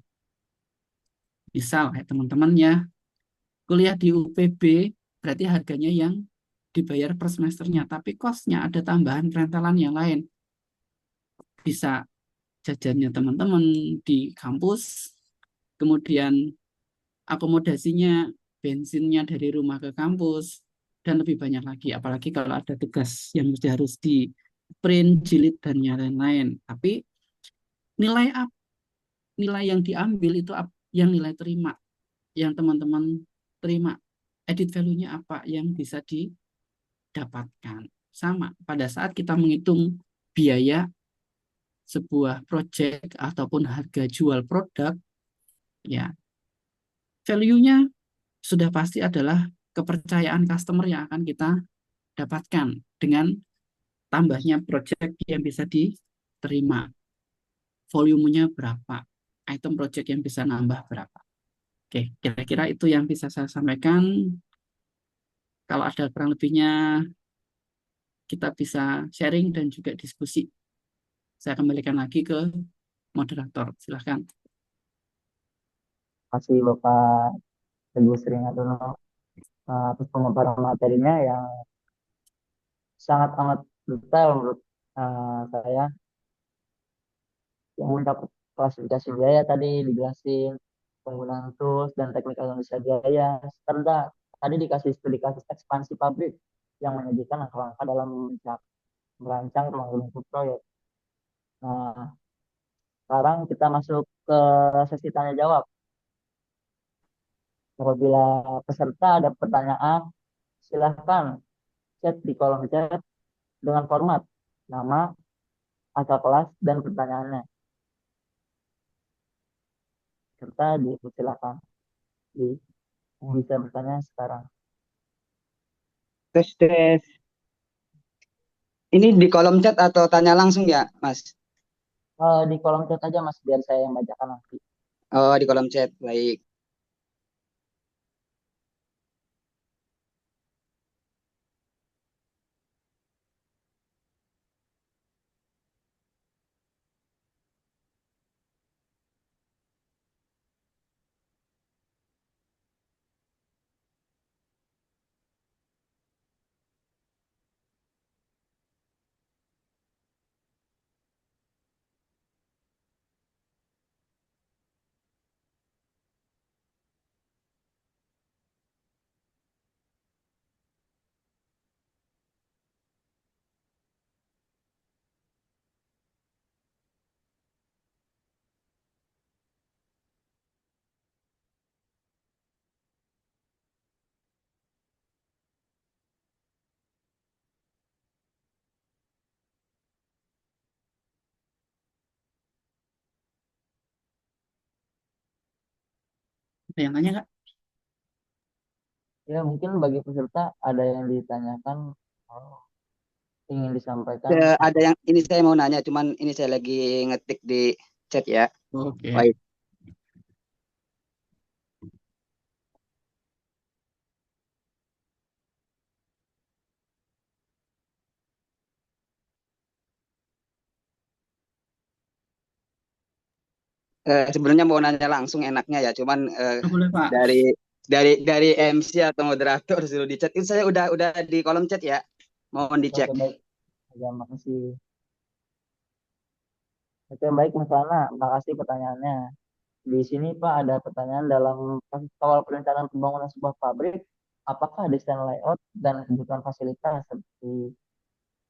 Misal ya teman-teman ya, kuliah di UPB berarti harganya yang dibayar per semesternya, tapi cost-nya ada tambahan rentalan yang lain. Bisa jajannya teman-teman di kampus, kemudian akomodasinya, bensinnya dari rumah ke kampus, dan lebih banyak lagi. Apalagi kalau ada tugas yang mesti harus di print, jilid, dan yang lain-lain. Tapi nilai nilai yang diambil itu yang nilai terima, yang teman-teman terima. Edit value-nya apa yang bisa didapatkan. Sama, pada saat kita menghitung biaya sebuah project ataupun harga jual produk, ya value-nya sudah pasti adalah kepercayaan customer yang akan kita dapatkan dengan tambahnya project yang bisa diterima, volumenya berapa, item project yang bisa nambah berapa. Oke, kira-kira itu yang bisa saya sampaikan. Kalau ada kurang lebihnya, kita bisa sharing dan juga diskusi. Saya kembalikan lagi ke moderator. Silahkan. Kasih Bapak Teguh Sri Hartono atas pemaparan materinya yang sangat amat detail menurut saya. Yang mendapat klasifikasi biaya tadi dijelasin, penggunaan tools dan teknik analisa biaya, serta tadi dikasih studi kasus ekspansi pabrik yang menyajikan langkah-langkah dalam merancang ruang lingkup proyek. Nah, sekarang kita masuk ke sesi tanya jawab. Apabila peserta ada pertanyaan, silahkan chat di kolom chat dengan format nama, asal kelas, dan pertanyaannya. Serta dipersilakan di bisa bertanya sekarang. Tes tes. Ini di kolom chat atau tanya langsung ya, Mas? Di kolom chat aja Mas, biar saya yang bacakan nanti. Oh, di kolom chat. Baik. Ada yang tanya nggak? Ya, mungkin bagi peserta ada yang ditanyakan, oh, ingin disampaikan. Ada yang ini saya mau nanya, cuman ini saya lagi ngetik di chat ya. Oke. Baik. Sebenarnya mau nanya langsung enaknya ya, cuman Oh, boleh, Pak. dari dari MC atau moderator suruh di chat. Itu saya udah di kolom chat ya. Mohon dicek. Oke, baik. Terima kasih. Oke, baik Mas Lana, makasih pertanyaannya. Di sini Pak ada pertanyaan dalam kasus awal perencanaan pembangunan sebuah pabrik, apakah desain layout dan kebutuhan fasilitas seperti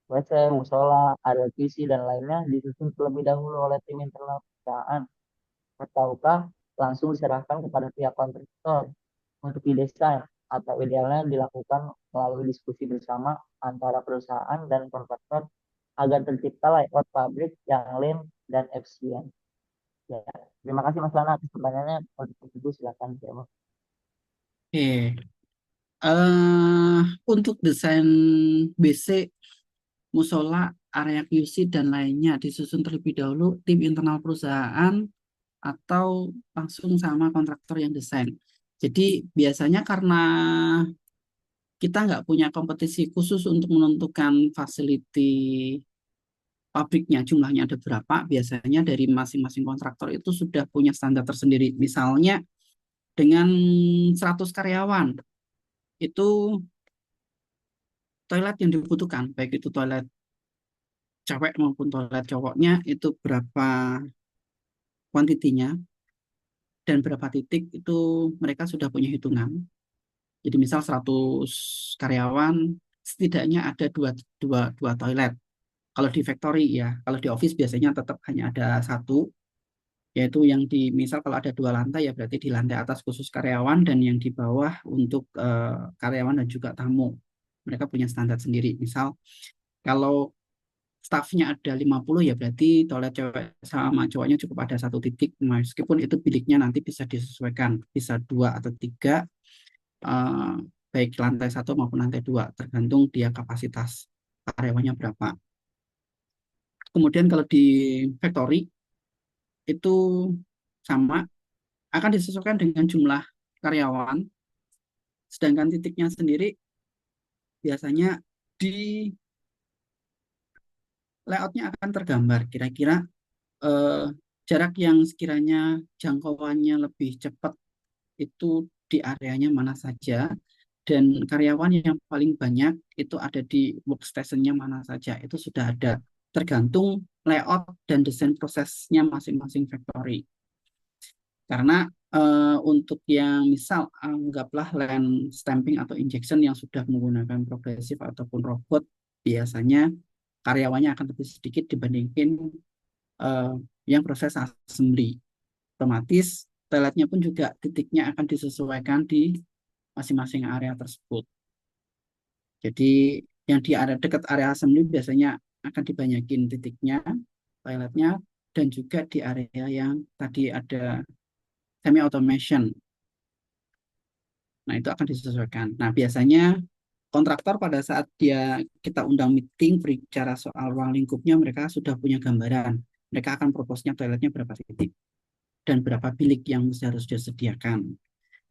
WC, musola, area visi, dan lainnya disusun terlebih dahulu oleh tim internal perusahaan, ataukah langsung diserahkan kepada pihak kontraktor untuk didesain, atau idealnya dilakukan melalui diskusi bersama antara perusahaan dan kontraktor agar tercipta layout pabrik yang lean dan efisien. Ya, terima kasih Mas Lana atas pertanyaannya. Untuk itu silakan jawab. Oke. eh untuk desain BC, musola, area QC, dan lainnya disusun terlebih dahulu tim internal perusahaan atau langsung sama kontraktor yang desain. Jadi biasanya karena kita nggak punya kompetisi khusus untuk menentukan fasiliti pabriknya, jumlahnya ada berapa, biasanya dari masing-masing kontraktor itu sudah punya standar tersendiri. Misalnya dengan 100 karyawan, itu toilet yang dibutuhkan, baik itu toilet cewek maupun toilet cowoknya, itu berapa kuantitinya dan berapa titik, itu mereka sudah punya hitungan. Jadi misal 100 karyawan, setidaknya ada dua toilet. Kalau di factory ya, kalau di office biasanya tetap hanya ada satu, yaitu yang di misal kalau ada dua lantai ya berarti di lantai atas khusus karyawan dan yang di bawah untuk karyawan dan juga tamu. Mereka punya standar sendiri. Misal kalau stafnya ada 50 ya berarti toilet cewek sama cowoknya cukup ada satu titik, meskipun itu biliknya nanti bisa disesuaikan, bisa dua atau tiga. baik lantai 1 maupun lantai 2, tergantung dia kapasitas karyawannya berapa. Kemudian kalau di factory itu sama, akan disesuaikan dengan jumlah karyawan, sedangkan titiknya sendiri biasanya di layoutnya akan tergambar kira-kira eh, jarak yang sekiranya jangkauannya lebih cepat itu di areanya mana saja, dan karyawan yang paling banyak itu ada di workstation-nya mana saja. Itu sudah ada, tergantung layout dan desain prosesnya masing-masing factory. Karena untuk yang misal anggaplah line stamping atau injection yang sudah menggunakan progresif ataupun robot, biasanya karyawannya akan lebih sedikit dibandingin eh, yang proses assembly. Otomatis toiletnya pun juga titiknya akan disesuaikan di masing-masing area tersebut. Jadi yang di area dekat area assembly biasanya akan dibanyakin titiknya, toiletnya, dan juga di area yang tadi ada semi automation. Nah, itu akan disesuaikan. Nah, biasanya kontraktor pada saat kita undang meeting berbicara soal ruang lingkupnya, mereka sudah punya gambaran. Mereka akan proposnya toiletnya berapa titik dan berapa bilik yang harus disediakan.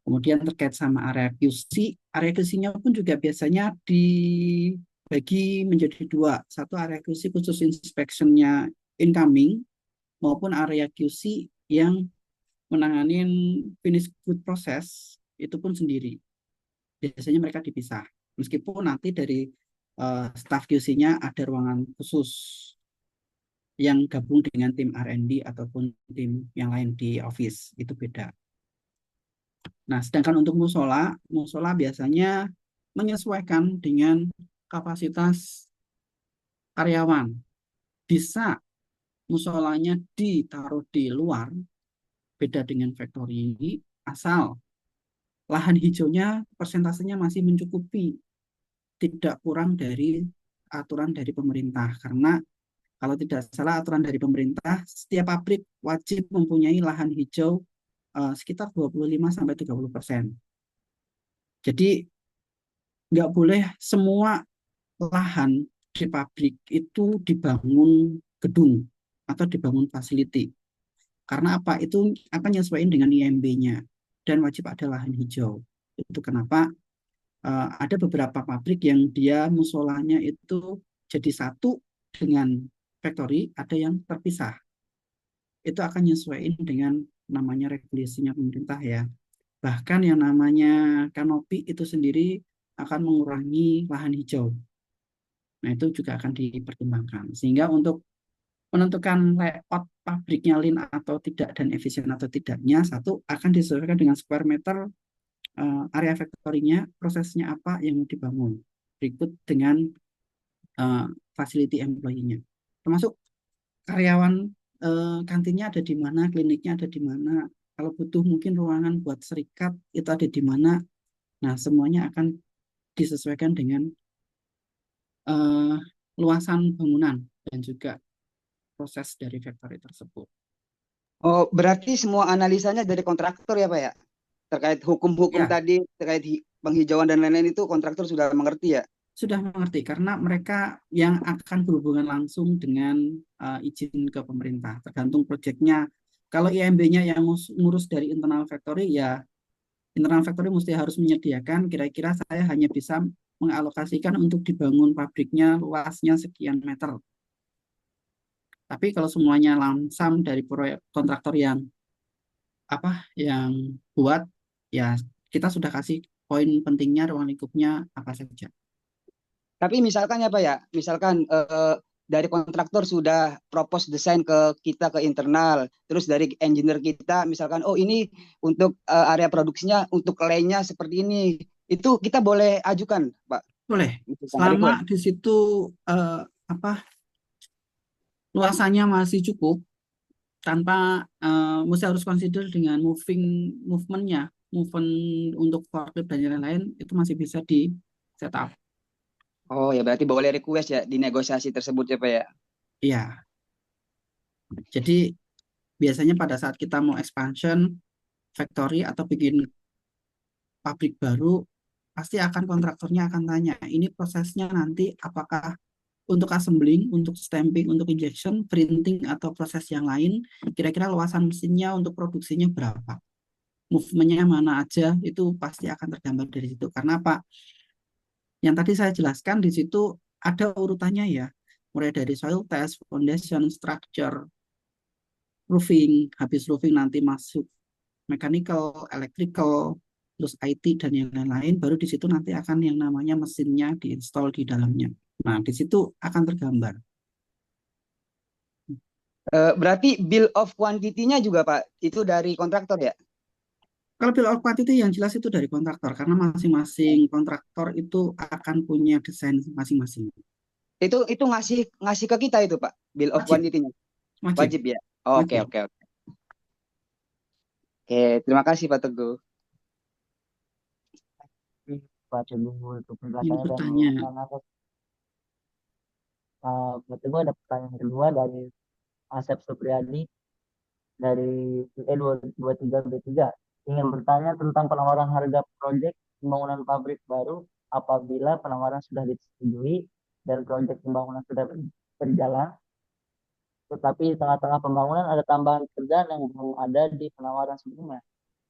Kemudian terkait sama area QC-nya pun juga biasanya dibagi menjadi dua. Satu area QC khusus inspection-nya incoming, maupun area QC yang menangani finish good process, itu pun sendiri. Biasanya mereka dipisah. Meskipun nanti dari staff QC-nya ada ruangan khusus yang gabung dengan tim R&D ataupun tim yang lain di office, itu beda. Nah, sedangkan untuk musola biasanya menyesuaikan dengan kapasitas karyawan. Bisa musolanya ditaruh di luar, beda dengan factory ini, asal lahan hijaunya persentasenya masih mencukupi, tidak kurang dari aturan dari pemerintah. Karena kalau tidak salah aturan dari pemerintah, setiap pabrik wajib mempunyai lahan hijau sekitar 25-30%. Jadi nggak boleh semua lahan di pabrik itu dibangun gedung atau dibangun facility. Karena apa? Itu akan nyesuaiin dengan IMB-nya dan wajib ada lahan hijau. Itu kenapa ada beberapa pabrik yang dia musolanya itu jadi satu dengan factory, ada yang terpisah. Itu akan nyesuaiin dengan namanya regulasinya pemerintah ya. Bahkan yang namanya kanopi itu sendiri akan mengurangi lahan hijau. Nah, itu juga akan dipertimbangkan. Sehingga untuk menentukan layout pabriknya lean atau tidak dan efisien atau tidaknya, satu akan disesuaikan dengan square meter area factory-nya, prosesnya apa yang mau dibangun. Berikut dengan facility employee-nya. Termasuk karyawan kantinnya ada di mana, kliniknya ada di mana, kalau butuh mungkin ruangan buat serikat itu ada di mana. Nah, semuanya akan disesuaikan dengan luasan bangunan dan juga proses dari factory tersebut. Oh, berarti semua analisanya dari kontraktor ya, Pak ya? Terkait hukum-hukum Ya, tadi, terkait penghijauan dan lain-lain itu kontraktor sudah mengerti ya? sudah mengerti karena mereka yang akan berhubungan langsung dengan izin ke pemerintah. Tergantung proyeknya. Kalau IMB-nya yang ngurus dari internal factory, ya internal factory mesti harus menyediakan kira-kira saya hanya bisa mengalokasikan untuk dibangun pabriknya luasnya sekian meter. Tapi kalau semuanya lamsam dari proyek kontraktor yang buat, ya kita sudah kasih poin pentingnya ruang lingkupnya apa saja. Tapi misalkan ya Pak ya, misalkan dari kontraktor sudah propose desain ke kita ke internal, terus dari engineer kita misalkan, oh ini untuk area produksinya, untuk lainnya seperti ini, itu kita boleh ajukan Pak, Boleh, misalkan request. selama di situ eh, apa luasannya masih cukup, tanpa mesti harus consider dengan movementnya, movement untuk forklift dan lain-lain itu masih bisa di setup. Oh ya berarti boleh request ya di negosiasi tersebut ya Pak ya. Iya, jadi biasanya pada saat kita mau expansion factory atau bikin pabrik baru, pasti akan kontraktornya akan tanya, ini prosesnya nanti apakah untuk assembling, untuk stamping, untuk injection, printing, atau proses yang lain, kira-kira luasan mesinnya untuk produksinya berapa? Movementnya mana aja, itu pasti akan tergambar dari situ. Karena apa? Yang tadi saya jelaskan di situ ada urutannya ya, mulai dari soil test, foundation, structure, roofing, habis roofing nanti masuk mechanical, electrical, terus IT dan yang lain-lain, baru di situ nanti akan yang namanya mesinnya diinstal di dalamnya. Nah, di situ akan tergambar. Berarti bill of quantity-nya juga Pak, itu dari kontraktor ya? Kalau bill of quantity yang jelas itu dari kontraktor, karena masing-masing kontraktor itu akan punya desain masing-masing. Itu ngasih ngasih ke kita itu Pak, bill of Wajib, quantity-nya. wajib, Wajib ya? Oke, wajib. oke, oke. Oke, terima kasih Pak Teguh. Pak Teguh untuk Ini penjelasannya dan bertanya. ulasan atas. Pak Teguh ada pertanyaan kedua dari Asep Supriyadi dari E23B3 ingin bertanya tentang penawaran harga proyek pembangunan pabrik baru apabila penawaran sudah disetujui dan proyek pembangunan sudah berjalan, tetapi di tengah-tengah pembangunan ada tambahan kerjaan yang belum ada di penawaran sebelumnya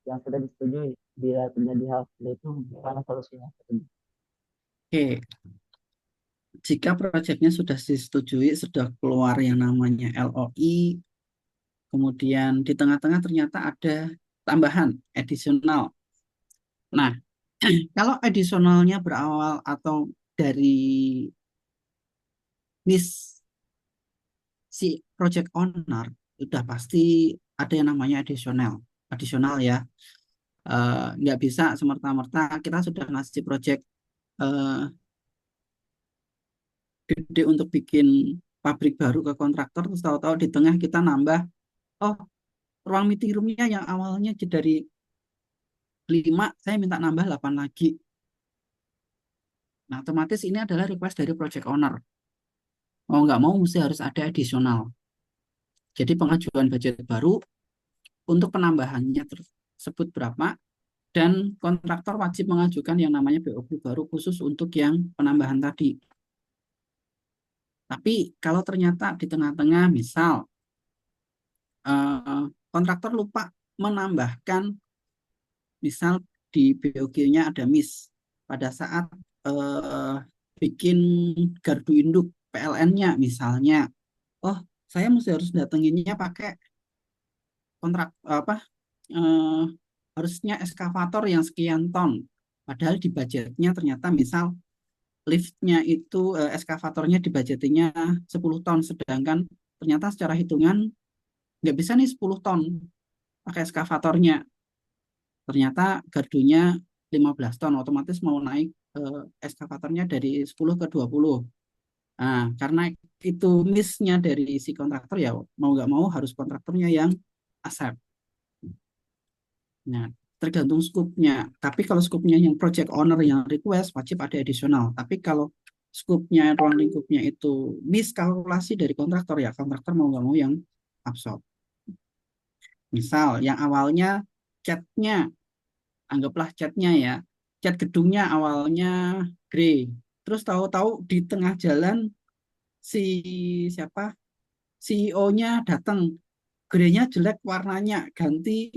yang sudah disetujui. Bila terjadi hal seperti itu, bagaimana solusinya? Oke, jika proyeknya sudah disetujui, sudah keluar yang namanya LOI, kemudian di tengah-tengah ternyata ada tambahan, additional. Nah, kalau additionalnya berawal atau dari miss si project owner, sudah pasti ada yang namanya additional. Additional ya, nggak bisa semerta-merta kita sudah ngasih project eh, gede untuk bikin pabrik baru ke kontraktor, terus tahu-tahu di tengah kita nambah, oh ruang meeting roomnya yang awalnya dari 5, saya minta nambah 8 lagi. Nah, otomatis ini adalah request dari project owner. Mau nggak mau mesti harus ada additional. Jadi pengajuan budget baru untuk penambahannya tersebut berapa, dan kontraktor wajib mengajukan yang namanya BOQ baru khusus untuk yang penambahan tadi. Tapi kalau ternyata di tengah-tengah misal kontraktor lupa menambahkan, misal di BOQ-nya ada miss pada saat eh, bikin gardu induk PLN-nya misalnya, oh saya mesti harus datanginnya pakai kontrak apa eh, harusnya eskavator yang sekian ton, padahal di budgetnya ternyata misal liftnya itu eskavatornya dibudgetinya 10 ton, sedangkan ternyata secara hitungan nggak bisa nih 10 ton pakai eskavatornya, ternyata gardunya 15 ton, otomatis mau naik eskavatornya dari 10 ke 20. Nah, karena itu miss-nya dari si kontraktor, ya mau nggak mau harus kontraktornya yang accept. Nah, tergantung skupnya. Tapi kalau skupnya yang project owner yang request, wajib ada additional. Tapi kalau skupnya, ruang lingkupnya itu miskalkulasi dari kontraktor, ya kontraktor mau nggak mau yang absorb. Misal yang awalnya catnya, anggaplah catnya ya, cat gedungnya awalnya grey, terus tahu-tahu di tengah jalan si siapa CEO-nya datang, grey-nya jelek warnanya, ganti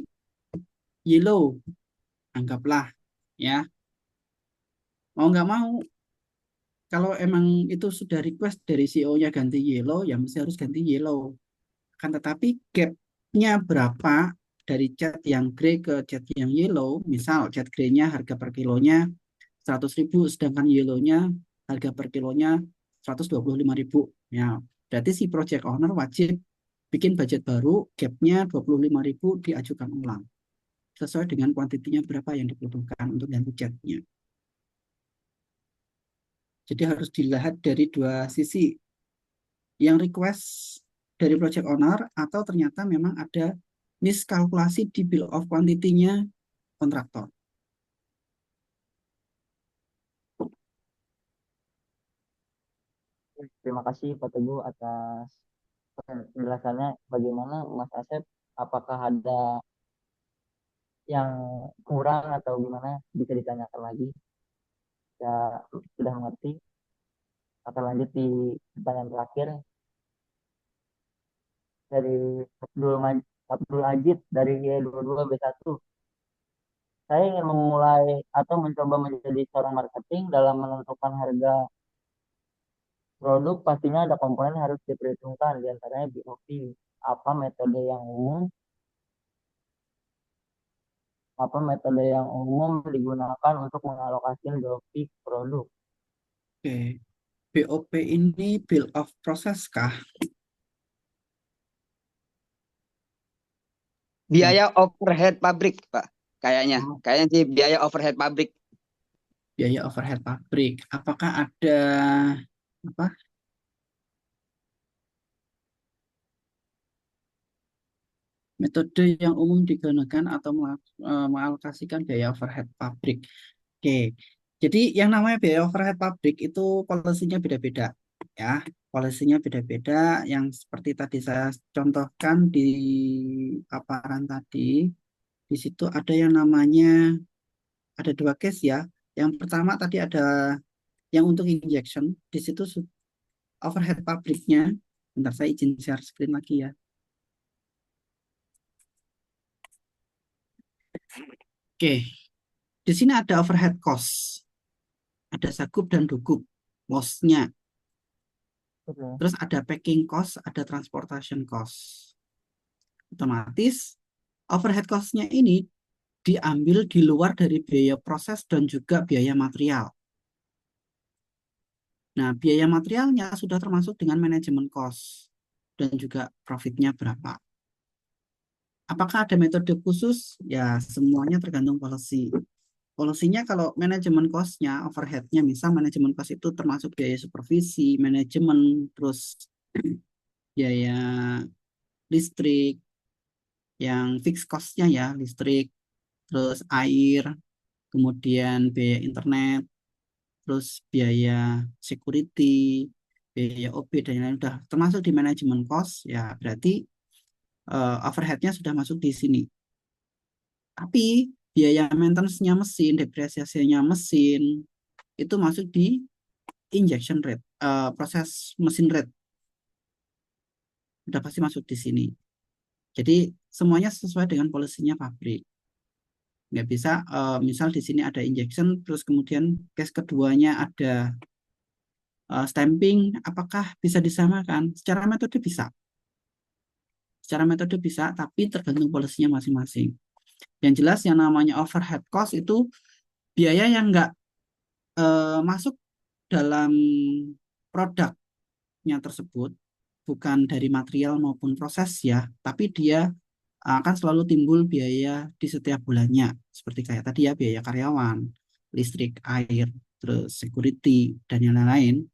yellow, anggaplah ya, mau nggak mau kalau emang itu sudah request dari CEO-nya ganti yellow, ya mesti harus ganti yellow. Kan tetapi gap-nya berapa dari cat yang grey ke cat yang yellow, misal cat grey-nya harga per kilonya 100.000, sedangkan yellow-nya harga per kilonya 125.000. Ya, berarti si project owner wajib bikin budget baru, gap-nya 25.000 diajukan ulang. Sesuai dengan kuantitinya berapa yang dibutuhkan untuk ganti catnya. Jadi harus dilihat dari dua sisi, yang request dari project owner atau ternyata memang ada miskalkulasi di bill of quantity-nya kontraktor. Terima kasih Pak Teguh atas penjelasannya. Bagaimana Mas Asep? Apakah ada yang kurang atau gimana? Bisa ditanyakan lagi. Ya, sudah mengerti. Akan lanjut di pertanyaan terakhir dari Abdul Ajid dari Y22B1. Saya ingin memulai atau mencoba menjadi seorang marketing dalam menentukan harga produk, pastinya ada komponen yang harus diperhitungkan, diantaranya BOP. Apa metode yang umum? Apa metode yang umum digunakan untuk mengalokasi BOP produk? Oke. BOP ini bill of process kah? Biaya overhead pabrik, Pak. Kayaknya. Oh, Kayaknya sih biaya overhead pabrik. biaya overhead pabrik. Apakah ada apa metode yang umum digunakan atau mengalokasikan biaya overhead pabrik? Oke, jadi yang namanya biaya overhead pabrik itu polisinya beda-beda, ya. Polisinya beda-beda. Yang seperti tadi saya contohkan di paparan tadi, di situ ada yang namanya ada dua case ya. Yang pertama tadi ada yang untuk injection, di situ overhead pabriknya. Bentar, saya izin share screen lagi ya. Oke, di sini ada overhead cost, ada sagup dan dugup, cost-nya. Oke. Terus ada packing cost, ada transportation cost. Otomatis overhead cost-nya ini diambil di luar dari biaya proses dan juga biaya material. Nah, biaya materialnya sudah termasuk dengan manajemen cost dan juga profitnya berapa. Apakah ada metode khusus? Ya, semuanya tergantung policy. Polisinya kalau manajemen cost-nya, overhead-nya, misal manajemen cost itu termasuk biaya supervisi, manajemen, terus biaya listrik, yang fixed cost-nya ya, listrik, terus air, kemudian biaya internet, terus biaya security, biaya OP, dan lain-lain, udah termasuk di manajemen cost, ya berarti overhead-nya sudah masuk di sini. Tapi biaya maintenance-nya mesin, depresiasinya mesin, itu masuk di injection rate, proses mesin rate, udah pasti masuk di sini. Jadi semuanya sesuai dengan polisinya pabrik. Nggak bisa, misal di sini ada injection, terus kemudian case keduanya ada stamping, apakah bisa disamakan? Secara metode bisa. Secara metode bisa, tapi tergantung polisinya masing-masing. Yang jelas yang namanya overhead cost itu biaya yang nggak masuk dalam produknya tersebut, bukan dari material maupun proses ya, tapi dia akan selalu timbul biaya di setiap bulannya. Seperti kayak tadi ya, biaya karyawan, listrik, air, terus security, dan yang lain-lain,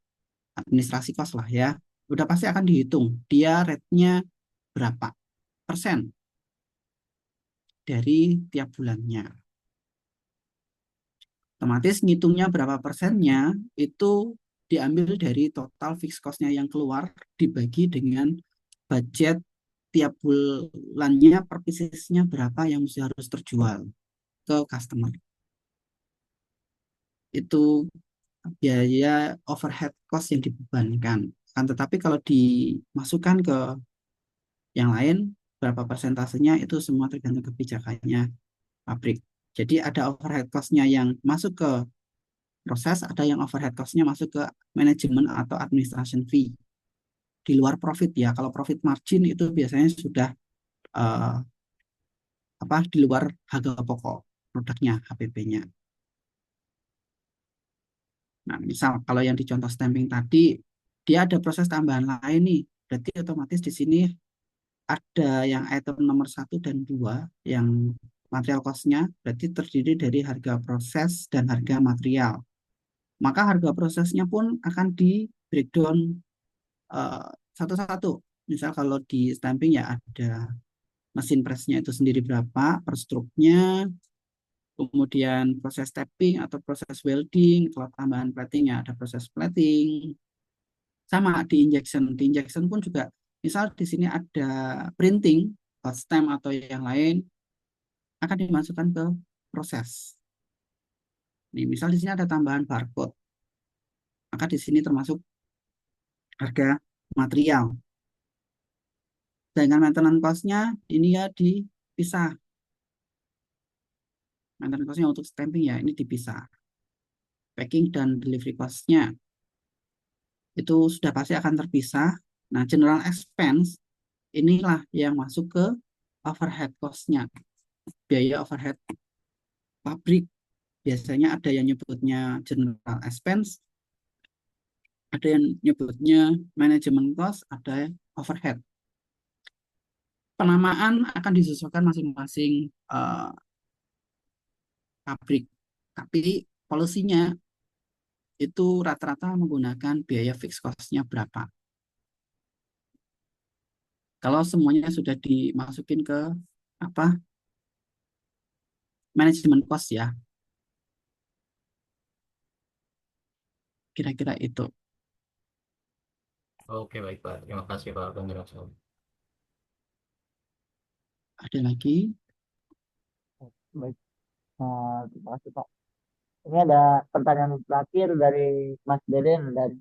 administrasi kos lah ya. Udah pasti akan dihitung, dia rate-nya berapa persen dari tiap bulannya. Otomatis ngitungnya berapa persennya itu diambil dari total fixed cost-nya yang keluar dibagi dengan budget tiap bulannya per piecesnya berapa yang mesti harus terjual ke customer. Itu biaya overhead cost yang dibebankan. Kan tetapi kalau dimasukkan ke yang lain, berapa persentasenya itu semua tergantung kebijakannya pabrik. Jadi ada overhead cost-nya yang masuk ke proses, ada yang overhead cost-nya masuk ke manajemen atau administration fee. Di luar profit ya, kalau profit margin itu biasanya sudah uh, di luar harga pokok produknya, HPP-nya. Nah, misal kalau yang dicontoh stamping tadi, dia ada proses tambahan lain nih. Berarti otomatis di sini ada yang item nomor 1 dan 2 yang material cost-nya berarti terdiri dari harga proses dan harga material. Maka harga prosesnya pun akan di breakdown eh, satu-satu. Misal kalau di stamping ya ada mesin pressnya itu sendiri berapa per struknya, kemudian proses tapping atau proses welding, kalau tambahan plating ya ada proses plating. Sama di injection. Di injection pun juga, misal di sini ada printing, hot stamp atau yang lain, akan dimasukkan ke proses. Nih, misal di sini ada tambahan barcode, maka di sini termasuk harga material. Dengan maintenance cost-nya ini ya dipisah. Maintenance cost-nya untuk stamping ya ini dipisah. Packing dan delivery cost-nya itu sudah pasti akan terpisah. Nah, general expense inilah yang masuk ke overhead cost-nya. Biaya overhead pabrik. Biasanya ada yang nyebutnya general expense, ada yang nyebutnya manajemen cost, ada overhead. Penamaan akan disesuaikan masing-masing pabrik. Tapi polisinya itu rata-rata menggunakan biaya fixed cost-nya berapa. Kalau semuanya sudah dimasukin ke apa manajemen cost ya, kira-kira itu. Oke, baik Pak. Terima kasih Pak penjelasan. Ada lagi? Baik, terima kasih Pak. Ini ada pertanyaan terakhir dari Mas Deden dari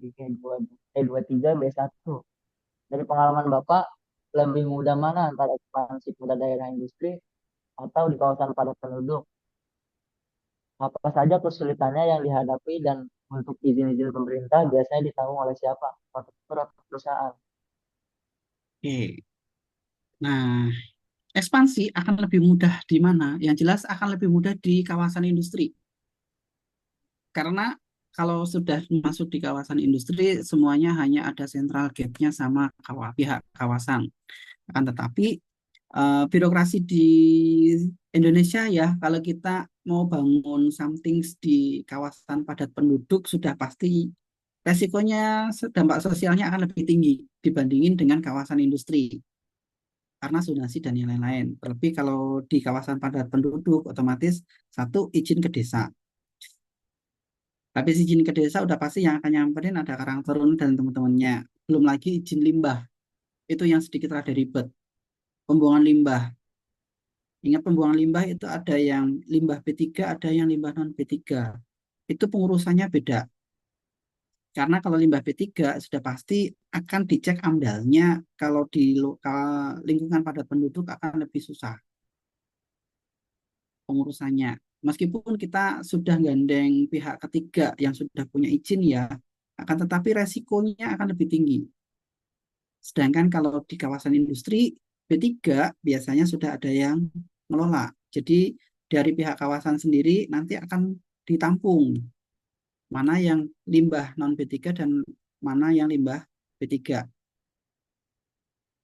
E23B1. Dari pengalaman Bapak, lebih mudah mana antara ekspansi pada daerah industri atau di kawasan padat penduduk? Apa saja kesulitannya yang dihadapi dan untuk izin-izin pemerintah biasanya ditanggung oleh siapa? Kontraktor atau perusahaan? Oke. Nah, ekspansi akan lebih mudah di mana? Yang jelas akan lebih mudah di kawasan industri. Karena kalau sudah masuk di kawasan industri, semuanya hanya ada central gate-nya sama pihak kawasan. Akan tetapi birokrasi di Indonesia ya, kalau kita mau bangun something di kawasan padat penduduk, sudah pasti resikonya, dampak sosialnya akan lebih tinggi dibandingin dengan kawasan industri karena zonasi dan yang lain-lain. Terlebih kalau di kawasan padat penduduk, otomatis satu izin ke desa. Tapi izin ke desa udah pasti yang akan nyamperin ada Karang Taruna dan teman-temannya. Belum lagi izin limbah, itu yang sedikit rada ribet. Pembuangan limbah. Ingat pembuangan limbah itu ada yang limbah B3, ada yang limbah non B3. Itu pengurusannya beda. Karena kalau limbah B3 sudah pasti akan dicek amdalnya, kalau di lingkungan padat penduduk akan lebih susah pengurusannya. Meskipun kita sudah gandeng pihak ketiga yang sudah punya izin ya, akan tetapi resikonya akan lebih tinggi. Sedangkan kalau di kawasan industri B3 biasanya sudah ada yang mengelola. Jadi dari pihak kawasan sendiri nanti akan ditampung mana yang limbah non B3 dan mana yang limbah B3.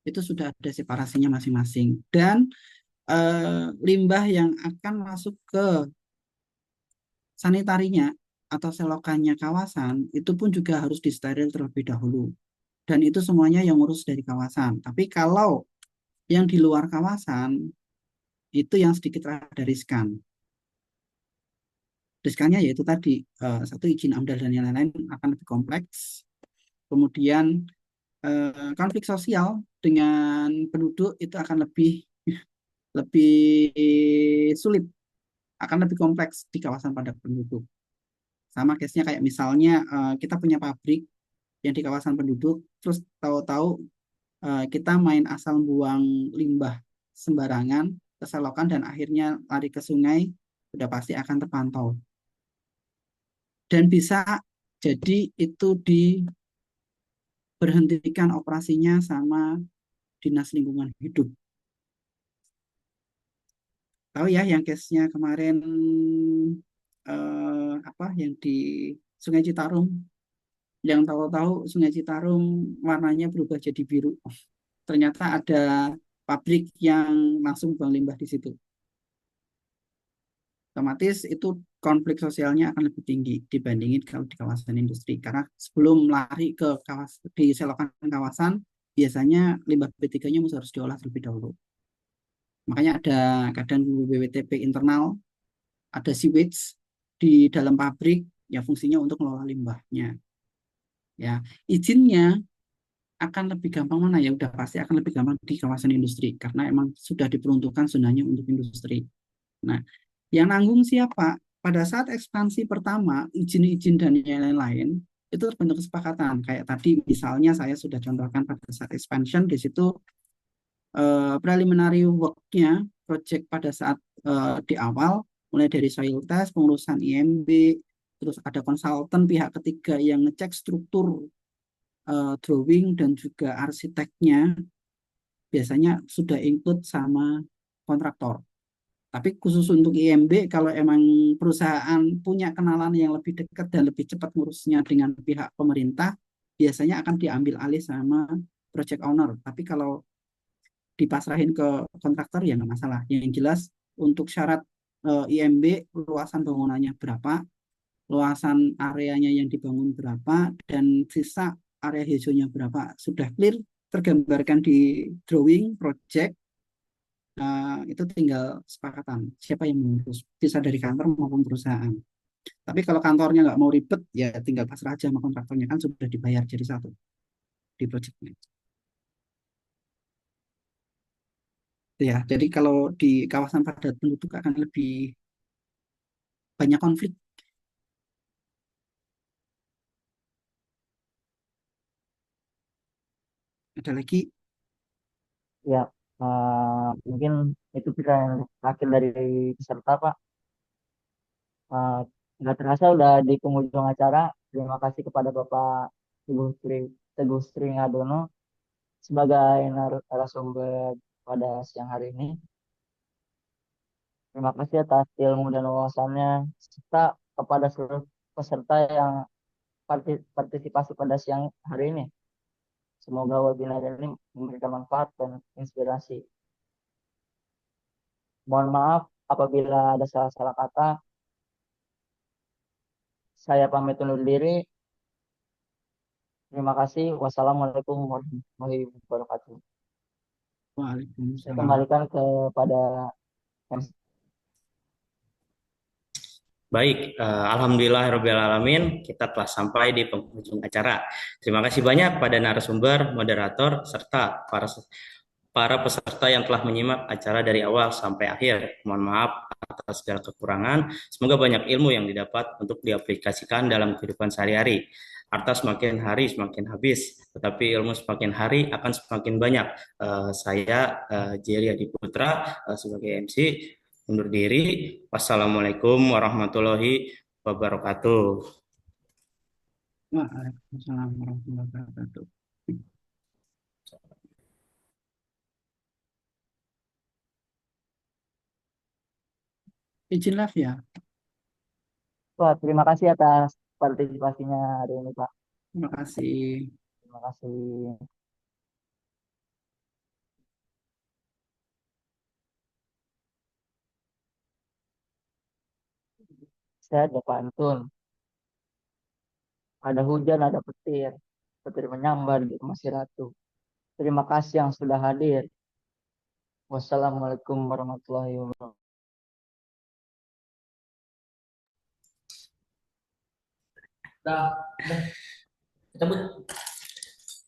Itu sudah ada separasinya masing-masing. Dan limbah yang akan masuk ke sanitarinya atau selokannya kawasan itu pun juga harus disteril terlebih dahulu. Dan itu semuanya yang ngurus dari kawasan. Tapi kalau yang di luar kawasan itu yang sedikit rada riskan. Riskannya yaitu tadi satu izin AMDAL dan yang lain-lain akan lebih kompleks. Kemudian konflik sosial dengan penduduk itu akan lebih lebih sulit, akan lebih kompleks di kawasan padat penduduk. Sama case-nya kayak misalnya kita punya pabrik yang di kawasan penduduk, terus tahu-tahu kita main asal buang limbah sembarangan ke selokan dan akhirnya lari ke sungai, sudah pasti akan terpantau. Dan bisa jadi itu diberhentikan operasinya sama Dinas Lingkungan Hidup. Tahu ya yang case-nya kemarin apa yang di Sungai Citarum, yang tahu-tahu Sungai Citarum warnanya berubah jadi biru. Ternyata ada pabrik yang langsung buang limbah di situ. Otomatis itu konflik sosialnya akan lebih tinggi dibandingin kalau di kawasan industri. Karena sebelum lari ke kawasan, di selokan kawasan, biasanya limbah B3-nya harus diolah terlebih dahulu. Makanya ada kadang BWTP internal, ada sewage di dalam pabrik, ya fungsinya untuk mengelola limbahnya. Ya, izinnya akan lebih gampang mana ya? Udah pasti akan lebih gampang di kawasan industri karena emang sudah diperuntukkan zonanya untuk industri. Nah, yang nanggung siapa? pada saat ekspansi pertama, izin-izin dan yang lain-lain, itu terbentuk kesepakatan. Kayak tadi misalnya saya sudah contohkan pada saat expansion, di situ preliminary work-nya, project pada saat di awal, mulai dari soil test, pengurusan IMB, terus ada konsultan pihak ketiga yang ngecek struktur drawing dan juga arsiteknya, biasanya sudah include sama kontraktor. Tapi khusus untuk IMB, kalau emang perusahaan punya kenalan yang lebih dekat dan lebih cepat ngurusnya dengan pihak pemerintah, biasanya akan diambil alih sama project owner. Tapi kalau dipasrahin ke kontraktor ya nggak masalah. Yang jelas untuk syarat IMB, luasan bangunannya berapa, luasan areanya yang dibangun berapa, dan sisa area hijaunya berapa. Sudah clear, tergambarkan di drawing, project, itu tinggal sepakatan siapa yang mengurus, bisa dari kantor maupun perusahaan. Tapi kalau kantornya nggak mau ribet, ya tinggal pasrah aja sama kontraktornya, kan sudah dibayar jadi satu di projectnya. Ya, jadi kalau di kawasan padat penduduk akan lebih banyak konflik. Ada lagi? Ya, mungkin itu pertanyaan terakhir dari peserta, Pak. Eh, nggak terasa udah di penghujung acara. Terima kasih kepada Bapak Teguh Sri Ngadono sebagai narasumber pada siang hari ini. Terima kasih atas ilmu dan wawasannya, serta kepada seluruh peserta yang partisipasi pada siang hari ini. Semoga webinar ini memberikan manfaat dan inspirasi. Mohon maaf apabila ada salah-salah kata. Saya pamit undur diri. Terima kasih. Wassalamualaikum warahmatullahi wabarakatuh. Saya Waalaikumsalam. kembalikan kepada MC. Baik, alhamdulillahirrahmanirrahim, kita telah sampai di penghujung acara. Terima kasih banyak pada narasumber, moderator, serta para peserta yang telah menyimak acara dari awal sampai akhir. Mohon maaf atas segala kekurangan. Semoga banyak ilmu yang didapat untuk diaplikasikan dalam kehidupan sehari-hari. Harta semakin hari semakin habis, tetapi ilmu semakin hari akan semakin banyak. Saya Jerry Adi Putra sebagai MC undur diri. Wassalamualaikum warahmatullahi wabarakatuh. Waalaikumsalam warahmatullahi wabarakatuh. Izin live ya. Pak, terima kasih atas partisipasinya hari ini, Pak. Terima kasih. Terima kasih. Saya ada pantun. Ada hujan, ada petir. Petir menyambar di rumah si ratu. Terima kasih yang sudah hadir. Wassalamualaikum warahmatullahi wabarakatuh. Dah, cabut.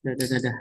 Dah.